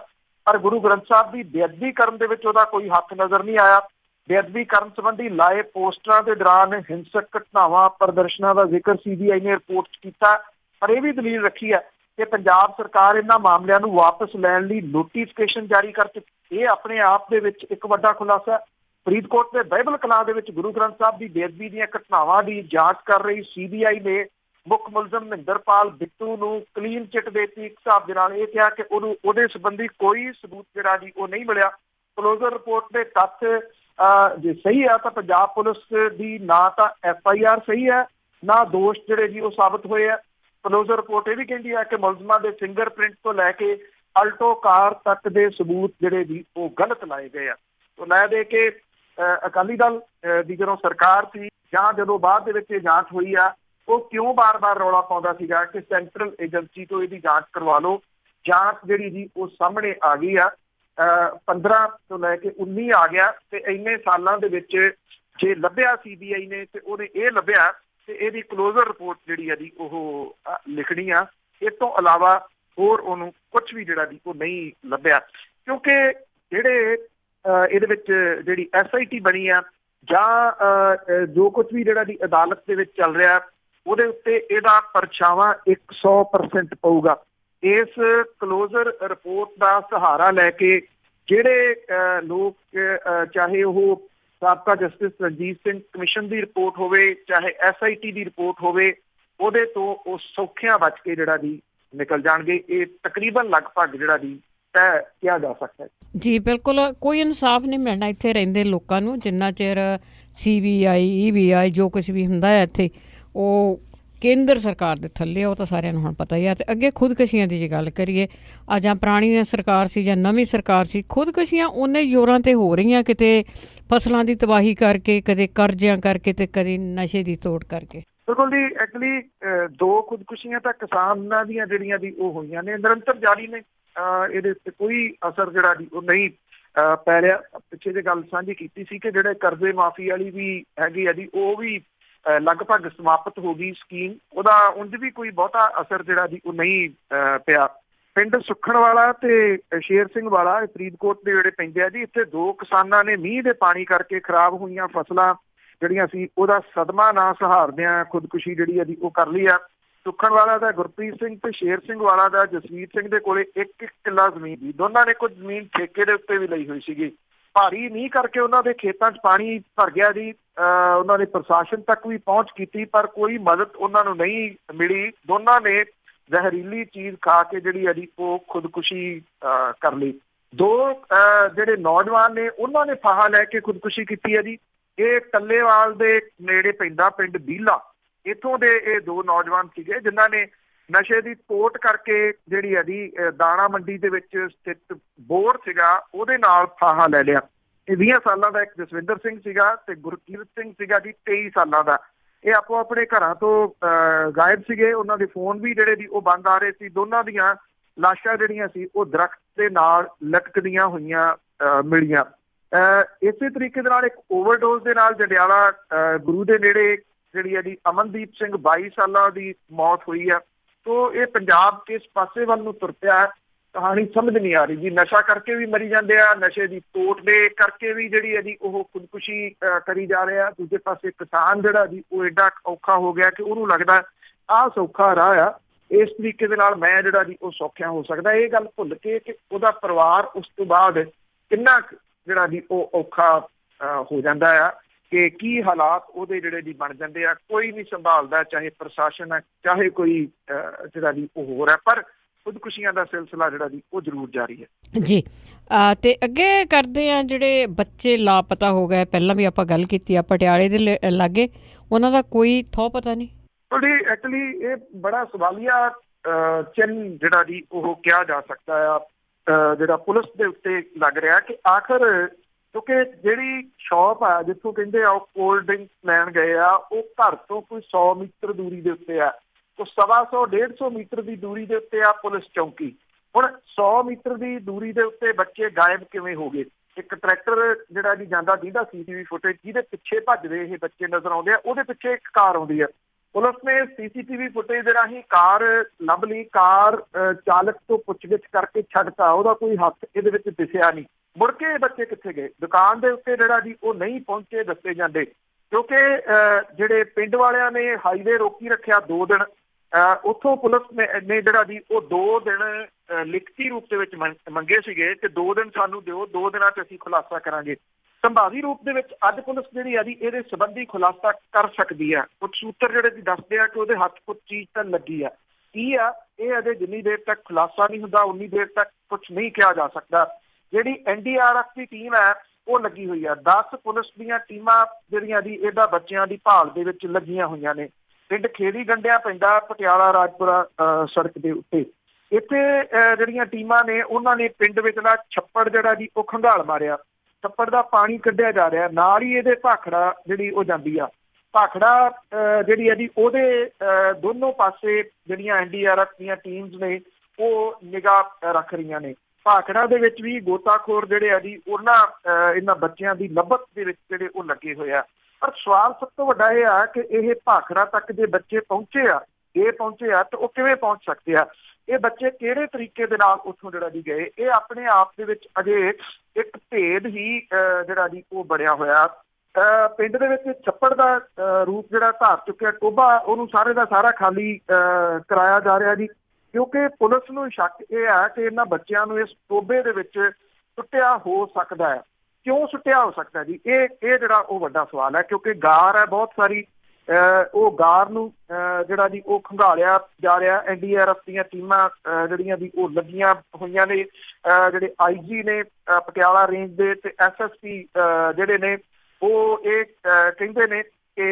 ਪਰ ਗੁਰੂ ਗ੍ਰੰਥ ਸਾਹਿਬ ਦੀ ਬੇਅਦਬੀ ਕਰਨ ਦੇ ਵਿੱਚ ਉਹਦਾ ਕੋਈ ਹੱਥ ਨਜ਼ਰ ਨਹੀਂ ਆਇਆ। ਬੇਅਦਬੀ ਕਰਨ ਸੰਬੰਧੀ ਲਾਏ ਪੋਸਟਰਾਂ ਦੇ ਦੌਰਾਨ ਹਿੰਸਕ ਘਟਨਾਵਾਂ, ਪ੍ਰਦਰਸ਼ਨਾਂ ਦਾ ਜ਼ਿਕਰ CBI ਨੇ ਰਿਪੋਰਟ 'ਚ ਕੀਤਾ, ਪਰ ਇਹ ਵੀ ਦਲੀਲ ਰੱਖੀ ਹੈ ਕਿ ਪੰਜਾਬ ਸਰਕਾਰ ਇਹਨਾਂ ਮਾਮਲਿਆਂ ਨੂੰ ਵਾਪਸ ਲੈਣ ਲਈ ਨੋਟੀਫਿਕੇਸ਼ਨ ਜਾਰੀ ਕਰ ਚੁੱਕੀ। ਇਹ ਆਪਣੇ ਆਪ ਦੇ ਵਿੱਚ ਇੱਕ ਵੱਡਾ ਖੁਲਾਸਾ ਹੈ। ਫਰੀਦਕੋਟ ਦੇ ਬਾਈਬਲ ਕਲਾਂ ਦੇ ਵਿੱਚ ਗੁਰੂ ਗ੍ਰੰਥ ਸਾਹਿਬ ਦੀ ਬੇਅਦਬੀ ਦੀਆਂ ਘਟਨਾਵਾਂ ਦੀ ਜਾਂਚ ਕਰ ਰਹੀ CBI ਨੇ ਮੁੱਖ ਮੁਲਜ਼ਮ ਮਹਿੰਦਰਪਾਲ ਬਿੱਟੂ ਨੂੰ ਕਲੀਨ ਚਿੱਟ ਦੇ ਦਿੱਤੀ। ਇੱਕ ਹਿਸਾਬ ਦੇ ਨਾਲ ਇਹ ਕਿਹਾ ਕਿ ਉਹਦੇ ਸੰਬੰਧੀ ਕੋਈ ਸਬੂਤ ਜਿਹੜਾ ਜੀ ਉਹ ਨਹੀਂ ਮਿਲਿਆ। ਕਲੋਜ਼ਰ ਰਿਪੋਰਟ ਦੇ ਤੱਥ ਜੇ ਸਹੀ ਆ ਤਾਂ ਪੰਜਾਬ ਪੁਲਿਸ ਦੀ ਨਾ ਤਾਂ FIR ਸਹੀ ਹੈ, ਨਾ ਦੋਸ਼ ਜਿਹੜੇ ਜੀ ਉਹ ਸਾਬਤ ਹੋਏ ਆ। ਕਲੋਜ਼ਰ ਰਿਪੋਰਟ ਇਹ ਵੀ ਕਹਿੰਦੀ ਹੈ ਕਿ ਮੁਲਜ਼ਮਾਂ ਦੇ ਫਿੰਗਰਪ੍ਰਿੰਟ ਤੋਂ ਲੈ ਕੇ ਅਲਟੋ ਕਾਰ ਤੱਕ ਦੇ ਸਬੂਤ ਜਿਹੜੇ ਜੀ ਉਹ ਗਲਤ ਲਾਏ ਗਏ ਆ। ਤੋਂ ਲੈ ਦੇ ਕੇ ਅਕਾਲੀ ਦਲ ਦੀ ਜਦੋਂ ਸਰਕਾਰ ਸੀ ਜਾਂ ਜਦੋਂ ਬਾਅਦ ਦੇ ਵਿੱਚ ਇਹ ਜਾਂਚ ਹੋਈ ਆ, ਉਹ ਕਿਉਂ ਬਾਰ-ਬਾਰ ਰੌਲਾ ਪਾਉਂਦਾ ਸੀਗਾ ਕਿ ਸੈਂਟਰਲ ਏਜੰਸੀ ਤੋਂ ਇਹਦੀ ਜਾਂਚ ਕਰਵਾ ਲਓ। ਜਾਂਚ ਜਿਹੜੀ ਜੀ ਉਹ ਸਾਹਮਣੇ ਆ ਗਈ ਆ, 15 ਤੋਂ ਲੈ ਕੇ 19 ਆ ਗਿਆ, ਤੇ ਇੰਨੇ ਸਾਲਾਂ ਦੇ ਵਿੱਚ ਜੇ ਲੱਭਿਆ CBI ਨੇ ਤੇ ਉਹਨੇ ਇਹ ਲੱਭਿਆ ਤੇ ਇਹਦੀ ਕਲੋਜ਼ਰ ਰਿਪੋਰਟ ਜਿਹੜੀ ਆ ਜੀ ਉਹ ਲਿਖਣੀ ਆ। ਇਸ ਤੋਂ ਇਲਾਵਾ ਹੋਰ ਉਹਨੂੰ ਕੁਝ ਵੀ ਜਿਹੜਾ ਜੀ ਉਹ ਨਹੀਂ ਲੱਭਿਆ, ਕਿਉਂਕਿ ਜਿਹੜੇ ਇਹਦੇ ਵਿੱਚ ਜਿਹੜੀ SIT ਬਣੀ ਆ ਜਾਂ ਜੋ ਕੁਝ ਵੀ ਜਿਹੜਾ ਜੀ ਅਦਾਲਤ ਦੇ ਵਿੱਚ ਚੱਲ ਰਿਹਾ, ਉਹਦੇ ਉੱਤੇ ਇਹਦਾ ਪਰਛਾਵਾਂ 100% ਪਊਗਾ। ਇਸ ਕਲੋਜ਼ਰ ਰਿਪੋਰਟ ਦਾ ਸਹਾਰਾ ਲੈ ਕੇ ਜਿਹੜੇ ਲੋਕ, ਚਾਹੇ ਉਹ ਸਾਬਕਾ ਜਸਟਿਸ ਰਣਜੀਤ ਸਿੰਘ ਕਮਿਸ਼ਨ ਦੀ ਰਿਪੋਰਟ ਹੋਵੇ, ਚਾਹੇ SIT ਦੀ ਰਿਪੋਰਟ ਹੋਵੇ, ਉਹਦੇ ਤੋਂ ਉਹ ਸੌਖਿਆਂ ਬਚ ਕੇ ਜਿਹੜਾ ਜੀ ਨਿਕਲ ਜਾਣਗੇ। ਇਹ ਤਕਰੀਬਨ ਲਗਭਗ ਜਿਹੜਾ ਜੀ ਤੈਅ ਕਿਹਾ ਜਾ ਸਕਦਾ ਹੈ। ਜੀ ਬਿਲਕੁਲ, ਕੋਈ ਇਨਸਾਫ ਨਹੀਂ ਮਿਲਣਾ ਇੱਥੇ ਰਹਿੰਦੇ ਲੋਕਾਂ ਨੂੰ ਜਿੰਨਾ ਚਿਰ CBI EBI ਜੋ ਕੁਛ ਵੀ ਹੁੰਦਾ ਹੈ ਇੱਥੇ ਉਹ ਕੇਂਦਰ ਸਰਕਾਰ ਦੇ ਥੱਲੇ, ਉਹ ਤਾਂ ਸਾਰਿਆਂ ਨੂੰ ਹੁਣ ਪਤਾ ਹੀ ਆ। ਅਤੇ ਅੱਗੇ ਖੁਦਕੁਸ਼ੀਆਂ ਦੀ ਜੇ ਗੱਲ ਕਰੀਏ, ਜਾਂ ਪੁਰਾਣੀ ਸਰਕਾਰ ਸੀ ਜਾਂ ਨਵੀਂ ਸਰਕਾਰ ਸੀ, ਖੁਦਕੁਸ਼ੀਆਂ ਉਹਨੇ ਜ਼ੋਰਾਂ 'ਤੇ ਹੋ ਰਹੀਆਂ, ਕਿਤੇ ਫਸਲਾਂ ਦੀ ਤਬਾਹੀ ਕਰਕੇ, ਕਦੇ ਕਰਜ਼ਿਆਂ ਕਰਕੇ ਤੇ ਕਦੇ ਨਸ਼ੇ ਦੀ ਤੋੜ ਕਰਕੇ। ਬਿਲਕੁਲ ਜੀ, ਐਕਚੁਅਲੀ 2 ਖੁਦਕੁਸ਼ੀਆਂ ਤਾਂ ਕਿਸਾਨਾਂ ਦੀਆਂ ਜਿਹੜੀਆਂ ਦੀ ਉਹ ਹੋਈਆਂ ਨੇ, ਨਿਰੰਤਰ ਜਾਰੀ ਨੇ। ਇਹਦੇ ਉੱਤੇ ਕੋਈ ਅਸਰ ਜਿਹੜਾ ਜੀ ਉਹ ਨਹੀਂ ਪੈ ਰਿਹਾ। ਪਿੱਛੇ ਜੇ ਗੱਲ ਸਾਂਝੀ ਕੀਤੀ ਸੀ ਕਿ ਜਿਹੜੇ ਕਰਜ਼ੇ ਮਾਫੀ ਵਾਲੀ ਵੀ ਹੈਗੀ ਆ ਜੀ, ਉਹ ਵੀ ਲਗਭਗ ਸਮਾਪਤ ਹੋ ਗਈ ਸਕੀਮ। ਉਹਦਾ ਉਂਝ ਵੀ ਕੋਈ ਬਹੁਤਾ ਅਸਰ ਜਿਹੜਾ ਜੀ ਉਹ ਨਹੀਂ ਪਿਆ। ਪਿੰਡ ਸੁੱਖਣ ਵਾਲਾ ਤੇ ਸ਼ੇਰ ਸਿੰਘ ਵਾਲਾ ਫਰੀਦਕੋਟ ਦੇ ਜਿਹੜੇ ਪੈਂਦੇ ਆ ਜੀ, ਇੱਥੇ 2 ਕਿਸਾਨਾਂ ਨੇ ਮੀਂਹ ਦੇ ਪਾਣੀ ਕਰਕੇ ਖਰਾਬ ਹੋਈਆਂ ਫਸਲਾਂ ਜਿਹੜੀਆਂ ਸੀ ਉਹਦਾ ਸਦਮਾ ਨਾ ਸਹਾਰਦਿਆਂ ਖੁਦਕੁਸ਼ੀ ਜਿਹੜੀ ਆ ਜੀ ਉਹ ਕਰ ਲਈ ਆ। ਸੁੱਖਣ ਵਾਲਾ ਦਾ ਗੁਰਪ੍ਰੀਤ ਸਿੰਘ ਤੇ ਸ਼ੇਰ ਸਿੰਘ ਵਾਲਾ ਦਾ ਜਸਵੀਰ ਸਿੰਘ ਦੇ ਕੋਲੇ 1-1 ਕਿੱਲਾ ਜ਼ਮੀਨ ਸੀ। ਦੋਨਾਂ ਨੇ ਕੁਝ ਜ਼ਮੀਨ ਠੇਕੇ ਦੇ ਉੱਤੇ ਵੀ ਲਈ ਹੋਈ ਸੀਗੀ। ਭਾਰੀ ਮੀਂਹ ਕਰਕੇ ਉਹਨਾਂ ਦੇ ਖੇਤਾਂ 'ਚ ਪਾਣੀ ਭਰ ਗਿਆ ਜੀ। ਉਹਨਾਂ ਨੇ ਪ੍ਰਸ਼ਾਸਨ ਤੱਕ ਵੀ ਪਹੁੰਚ ਕੀਤੀ, ਪਰ ਕੋਈ ਮਦਦ ਉਹਨਾਂ ਨੂੰ ਨਹੀਂ ਮਿਲੀ। ਦੋਨਾਂ ਨੇ ਜ਼ਹਿਰੀਲੀ ਚੀਜ਼ ਖਾ ਕੇ ਜਿਹੜੀ ਆ ਜੀ ਉਹ ਖੁਦਕੁਸ਼ੀ ਕਰ ਲਈ। 2 ਜਿਹੜੇ ਨੌਜਵਾਨ ਨੇ ਉਹਨਾਂ ਨੇ ਫਾਹਾ ਲੈ ਕੇ ਖੁਦਕੁਸ਼ੀ ਕੀਤੀ ਹੈ ਜੀ। ਇਹ ਟੱਲੇਵਾਲ ਦੇ ਨੇੜੇ ਪੈਂਦਾ ਪਿੰਡ ਬੀਲਾ, ਇੱਥੋਂ ਦੇ ਇਹ 2 ਨੌਜਵਾਨ ਸੀਗੇ ਜਿਨ੍ਹਾਂ ਨੇ ਨਸ਼ੇ ਦੀ ਤੋਟ ਕਰਕੇ ਜਿਹੜੀ ਆ ਜੀ ਦਾਣਾ ਮੰਡੀ ਦੇ ਵਿੱਚ ਸਥਿਤ ਬੋਰਡ ਸੀਗਾ ਉਹਦੇ ਨਾਲ ਫਾਹਾ ਲੈ ਲਿਆ। ਇਹ 20 ਸਾਲਾਂ ਦਾ ਇੱਕ ਜਸਵਿੰਦਰ ਸਿੰਘ ਸੀਗਾ ਤੇ ਗੁਰਕੀਰਤ ਸਿੰਘ ਸੀਗਾ ਜੀ 23 ਸਾਲਾਂ ਦਾ। ਇਹ ਆਪੋ ਆਪਣੇ ਘਰਾਂ ਤੋਂ ਗਾਇਬ ਸੀਗੇ। ਉਹਨਾਂ ਦੇ ਫੋਨ ਵੀ ਜਿਹੜੇ ਦੀ ਉਹ ਬੰਦ ਆ ਰਹੇ ਸੀ। ਦੋਨਾਂ ਦੀਆਂ ਲਾਸ਼ਾਂ ਜਿਹੜੀਆਂ ਸੀ ਉਹ ਦਰਖਤ ਦੇ ਨਾਲ ਲਟਕਦੀਆਂ ਹੋਈਆਂ ਮਿਲੀਆਂ। ਇਸੇ ਤਰੀਕੇ ਦੇ ਨਾਲ ਇੱਕ ਓਵਰਡੋਜ਼ ਦੇ ਨਾਲ ਜੰਡਿਆਲਾ ਗੁਰੂ ਦੇ ਨੇੜੇ ਜਿਹੜੀ ਹੈ ਜੀ ਅਮਨਦੀਪ ਸਿੰਘ 22 ਸਾਲਾਂ ਦੀ ਮੌਤ ਹੋਈ ਆ। ਤੋ ਇਹ ਪੰਜਾਬ ਕਿਸ ਪਾਸੇ ਵੱਲ ਨੂੰ ਤੁਰ ਪਿਆ, ਕਹਾਣੀ ਸਮਝ ਨਹੀਂ ਆ ਰਹੀ ਜੀ। ਨਸ਼ਾ ਕਰਕੇ ਵੀ ਮਰੀ ਜਾਂਦੇ ਆ, ਨਸ਼ੇ ਦੀ ਤੋਟ ਦੇ ਕਰਕੇ ਵੀ ਜਿਹੜੀ ਹੈ ਜੀ ਉਹ ਖੁਦਕੁਸ਼ੀ ਕਰੀ ਜਾ ਰਿਹਾ। ਦੂਜੇ ਪਾਸੇ ਕਿਸਾਨ ਜਿਹੜਾ ਜੀ ਉਹ ਐਡਾ ਔਖਾ ਹੋ ਗਿਆ ਕਿ ਉਹਨੂੰ ਲੱਗਦਾ ਆਹ ਸੌਖਾ ਰਾਹ ਆ, ਇਸ ਤਰੀਕੇ ਦੇ ਨਾਲ ਮੈਂ ਜਿਹੜਾ ਜੀ ਉਹ ਸੌਖਿਆ ਹੋ ਸਕਦਾ। ਇਹ ਗੱਲ ਭੁੱਲ ਕੇ ਕਿ ਉਹਦਾ ਪਰਿਵਾਰ ਉਸ ਤੋਂ ਬਾਅਦ ਕਿੰਨਾ ਜਿਹੜਾ ਜੀ ਉਹ ਔਖਾ ਹੋ ਜਾਂਦਾ ਆ, ਕਿ ਕੀ ਹਾਲਾਤ ਉਹਦੇ ਜਿਹੜੇ ਜੀ ਬਣ ਜਾਂਦੇ ਆ। ਕੋਈ ਨਹੀਂ ਸੰਭਾਲਦਾ, ਚਾਹੇ ਪ੍ਰਸ਼ਾਸਨ ਹੈ, ਚਾਹੇ ਕੋਈ ਜਿਹੜਾ ਜੀ ਉਹ ਹੋਰ ਹੈ। ਪਰ ਖੁਦਕੁਸ਼ੀਆਂ ਦਾ ਸਿਲਸਿਲਾ ਜਿਹੜਾ ਜੀ ਉਹ ਜ਼ਰੂਰ ਜਾਰੀ ਹੈ ਜੀ। ਤੇ ਅੱਗੇ ਕਰਦੇ ਆ, ਜਿਹੜੇ ਬੱਚੇ ਲਾਪਤਾ ਹੋ ਗਏ, ਪਹਿਲਾਂ ਵੀ ਆਪਾਂ ਗੱਲ ਕੀਤੀ ਆ, ਪਟਿਆਲੇ ਦੇ ਲਾਗੇ, ਉਹਨਾਂ ਦਾ ਕੋਈ ਥਹੁ ਪਤਾ ਨਹੀਂ? ਜੀ ਐਕਚੁਅਲੀ ਇਹ ਬੜਾ ਸਵਾਲੀਆ ਚਿੰਨ੍ਹ ਜਿਹੜਾ ਜੀ ਉਹ ਕਿਹਾ ਜਾ ਸਕਦਾ ਆ, ਜਿਹੜਾ ਪੁਲਿਸ ਦੇ ਉੱਤੇ ਲੱਗ ਰਿਹਾ ਕਿ ਆਖਰ, ਕਿਉਂਕਿ ਜਿਹੜੀ ਸ਼ੌਪ ਆ ਜਿੱਥੋਂ ਕਹਿੰਦੇ ਆ ਉਹ ਕੋਲਡ ਡਰਿੰਕ ਲੈਣ ਗਏ ਆ, ਉਹ ਘਰ ਤੋਂ ਕੋਈ 100 ਮੀਟਰ ਦੂਰੀ ਦੇ ਉੱਤੇ ਆ, ਉਹ 125 150 ਮੀਟਰ ਦੀ ਦੂਰੀ ਦੇ ਉੱਤੇ ਆ ਪੁਲਿਸ ਚੌਂਕੀ। ਹੁਣ 100 ਮੀਟਰ ਦੀ ਦੂਰੀ ਦੇ ਉੱਤੇ ਬੱਚੇ ਗਾਇਬ ਕਿਵੇਂ ਹੋ ਗਏ? ਇੱਕ ਟਰੈਕਟਰ ਜਿਹੜਾ ਜੀ ਜਾਂਦਾ ਜਿਹਦਾ CCTV ਫੁਟੇਜ ਜਿਹਦੇ ਪਿੱਛੇ ਭੱਜਦੇ ਇਹ ਬੱਚੇ ਨਜ਼ਰ ਆਉਂਦੇ ਆ, ਉਹਦੇ ਪਿੱਛੇ ਇੱਕ ਕਾਰ ਆਉਂਦੀ ਆ। ਪੁਲਿਸ ਨੇ CCTV ਫੁਟੇਜ ਦੇ ਰਾਹੀਂ ਕਾਰ ਲੱਭ ਲਈ, ਕਾਰ ਚਾਲਕ ਤੋਂ ਪੁੱਛਗਿੱਛ ਕਰਕੇ ਛੱਡਤਾ, ਉਹਦਾ ਕੋਈ ਹੱਥ ਇਹਦੇ ਵਿੱਚ ਦਿਸਿਆ ਨਹੀਂ। ਮੁੜ ਕੇ ਇਹ ਬੱਚੇ ਕਿੱਥੇ ਗਏ? ਦੁਕਾਨ ਦੇ ਉੱਤੇ ਜਿਹੜਾ ਜੀ ਉਹ ਨਹੀਂ ਪਹੁੰਚੇ ਦੱਸੇ ਜਾਂਦੇ, ਕਿਉਂਕਿ ਜਿਹੜੇ ਪਿੰਡ ਵਾਲਿਆਂ ਨੇ ਹਾਈਵੇ ਰੋਕੀ ਰੱਖਿਆ 2 ਦਿਨ। ਉੱਥੋਂ ਪੁਲਿਸ ਨੇ ਜਿਹੜਾ ਜੀ ਉਹ 2 ਦਿਨ ਲਿਖਤੀ ਰੂਪ ਦੇ ਵਿੱਚ ਮੰਗੇ ਸੀਗੇ ਕਿ 2 ਦਿਨ ਸਾਨੂੰ ਦਿਓ, 2 ਦਿਨਾਂ 'ਚ ਅਸੀਂ ਖੁਲਾਸਾ ਕਰਾਂਗੇ। ਸੰਭਾਵੀ ਰੂਪ ਦੇ ਵਿੱਚ ਅੱਜ ਪੁਲਿਸ ਜਿਹੜੀ ਆ ਜੀ ਇਹਦੇ ਸੰਬੰਧੀ ਖੁਲਾਸਾ ਕਰ ਸਕਦੀ ਆ। ਕੁਝ ਸੂਤਰ ਜਿਹੜੇ ਜੀ ਦੱਸਦੇ ਆ ਕਿ ਉਹਦੇ ਹੱਥ ਕੁਝ ਚੀਜ਼ ਤਾਂ ਲੱਗੀ ਆ, ਕੀ ਆ ਇਹ ਅਜੇ ਜਿੰਨੀ ਦੇਰ ਤੱਕ ਖੁਲਾਸਾ ਨਹੀਂ ਹੁੰਦਾ ਉਨੀ ਦੇਰ ਤੱਕ ਕੁਝ ਨਹੀਂ ਕਿਹਾ ਜਾ ਸਕਦਾ। ਜਿਹੜੀ NDRF ਦੀ ਟੀਮ ਹੈ ਉਹ ਲੱਗੀ ਹੋਈ ਆ, 10 ਪੁਲਿਸ ਦੀਆਂ ਟੀਮਾਂ ਜਿਹੜੀਆਂ ਜੀ ਇਹਦਾ ਬੱਚਿਆਂ ਦੀ ਭਾਲ ਦੇ ਵਿੱਚ ਲੱਗੀਆਂ ਹੋਈਆਂ ਨੇ। ਪਿੰਡ ਖੇੜੀ ਗੰਡਿਆ ਪੈਂਦਾ ਪਟਿਆਲਾ ਰਾਜਪੁਰਾ ਸੜਕ ਦੇ ਉੱਤੇ। ਇੱਥੇ ਜਿਹੜੀਆਂ ਟੀਮਾਂ ਨੇ ਉਹਨਾਂ ਨੇ ਪਿੰਡ ਵਿਚਲਾ ਛੱਪੜ ਜਿਹੜਾ ਜੀ ਉਹ ਖੰਗਾਲ ਮਾਰਿਆ, ਛੱਪੜ ਦਾ ਪਾਣੀ ਕੱਢਿਆ ਜਾ ਰਿਹਾ, ਨਾਲ ਹੀ ਇਹਦੇ ਭਾਖੜਾ ਜਿਹੜੀ ਉਹ ਜਾਂਦੀ ਆ। ਭਾਖੜਾ ਜਿਹੜੀ ਹੈ ਜੀ ਉਹਦੇ ਦੋਨੋਂ ਪਾਸੇ ਜਿਹੜੀਆਂ NDRF ਦੀਆਂ ਟੀਮਸ ਨੇ ਉਹ ਨਿਗਾਹ ਰੱਖ ਰਹੀਆਂ ਨੇ। ਭਾਖੜਾ ਦੇ ਵਿੱਚ ਵੀ ਗੋਤਾਖੋਰ ਜਿਹੜੇ ਆ ਜੀ ਇਹਨਾਂ ਬੱਚਿਆਂ ਦੀ ਲੱਭਤ ਦੇ ਵਿੱਚ ਜਿਹੜੇ ਉਹ ਲੱਗੇ ਹੋਏ ਆ। ਪਰ ਸਵਾਲ ਸਭ ਤੋਂ ਵੱਡਾ ਇਹ ਆ ਕਿ ਇਹ ਭਾਖੜਾ ਤੱਕ ਜੇ ਬੱਚੇ ਪਹੁੰਚੇ ਆ ਤਾਂ ਉਹ ਕਿਵੇਂ ਪਹੁੰਚ ਸਕਦੇ ਆ? ਇਹ ਬੱਚੇ ਕਿਹੜੇ ਤਰੀਕੇ ਦੇ ਨਾਲ ਉੱਥੋਂ ਜਿਹੜਾ ਜੀ ਗਏ? ਇਹ ਆਪਣੇ ਆਪ ਦੇ ਵਿੱਚ ਅਜੇ ਇੱਕ ਭੇਦ ਹੀ ਜਿਹੜਾ ਜੀ ਉਹ ਬਣਿਆ ਹੋਇਆ। ਪਿੰਡ ਦੇ ਵਿੱਚ ਛੱਪੜ ਦਾ ਰੂਪ ਜਿਹੜਾ ਧਾਰ ਚੁੱਕਿਆ, ਟੋਭਾ ਉਹਨੂੰ ਸਾਰੇ ਦਾ ਸਾਰਾ ਖਾਲੀ ਕਰਾਇਆ ਜਾ ਰਿਹਾ ਜੀ, ਕਿਉਂਕਿ ਪੁਲਿਸ ਨੂੰ ਸ਼ੱਕ ਇਹ ਆ ਕਿ ਇਹਨਾਂ ਬੱਚਿਆਂ ਨੂੰ ਇਸ ਟੋਭੇ ਦੇ ਵਿੱਚ ਸੁੱਟਿਆ ਹੋ ਸਕਦਾ ਹੈ। ਕਿਉਂ ਸੁੱਟਿਆ ਹੋ ਸਕਦਾ ਜੀ? ਇਹ ਜਿਹੜਾ ਉਹ ਵੱਡਾ ਸਵਾਲ ਹੈ, ਕਿਉਂਕਿ ਗਾਰ ਹੈ ਬਹੁਤ ਸਾਰੀ, ਉਹ ਗਾਰ ਨੂੰ ਜਿਹੜਾ ਜੀ ਉਹ ਖੰਗਾਲਿਆ ਜਾ ਰਿਹਾ। NDRF ਦੀਆਂ ਟੀਮਾਂ ਜਿਹੜੀਆਂ ਵੀ ਉਹ ਲੱਗੀਆਂ ਹੋਈਆਂ ਨੇ, ਜਿਹੜੇ IG ਨੇ ਪਟਿਆਲਾ ਰੇਂਜ ਦੇ ਤੇ SSP ਜਿਹੜੇ ਨੇ ਉਹ ਇਹ ਕਹਿੰਦੇ ਨੇ ਕਿ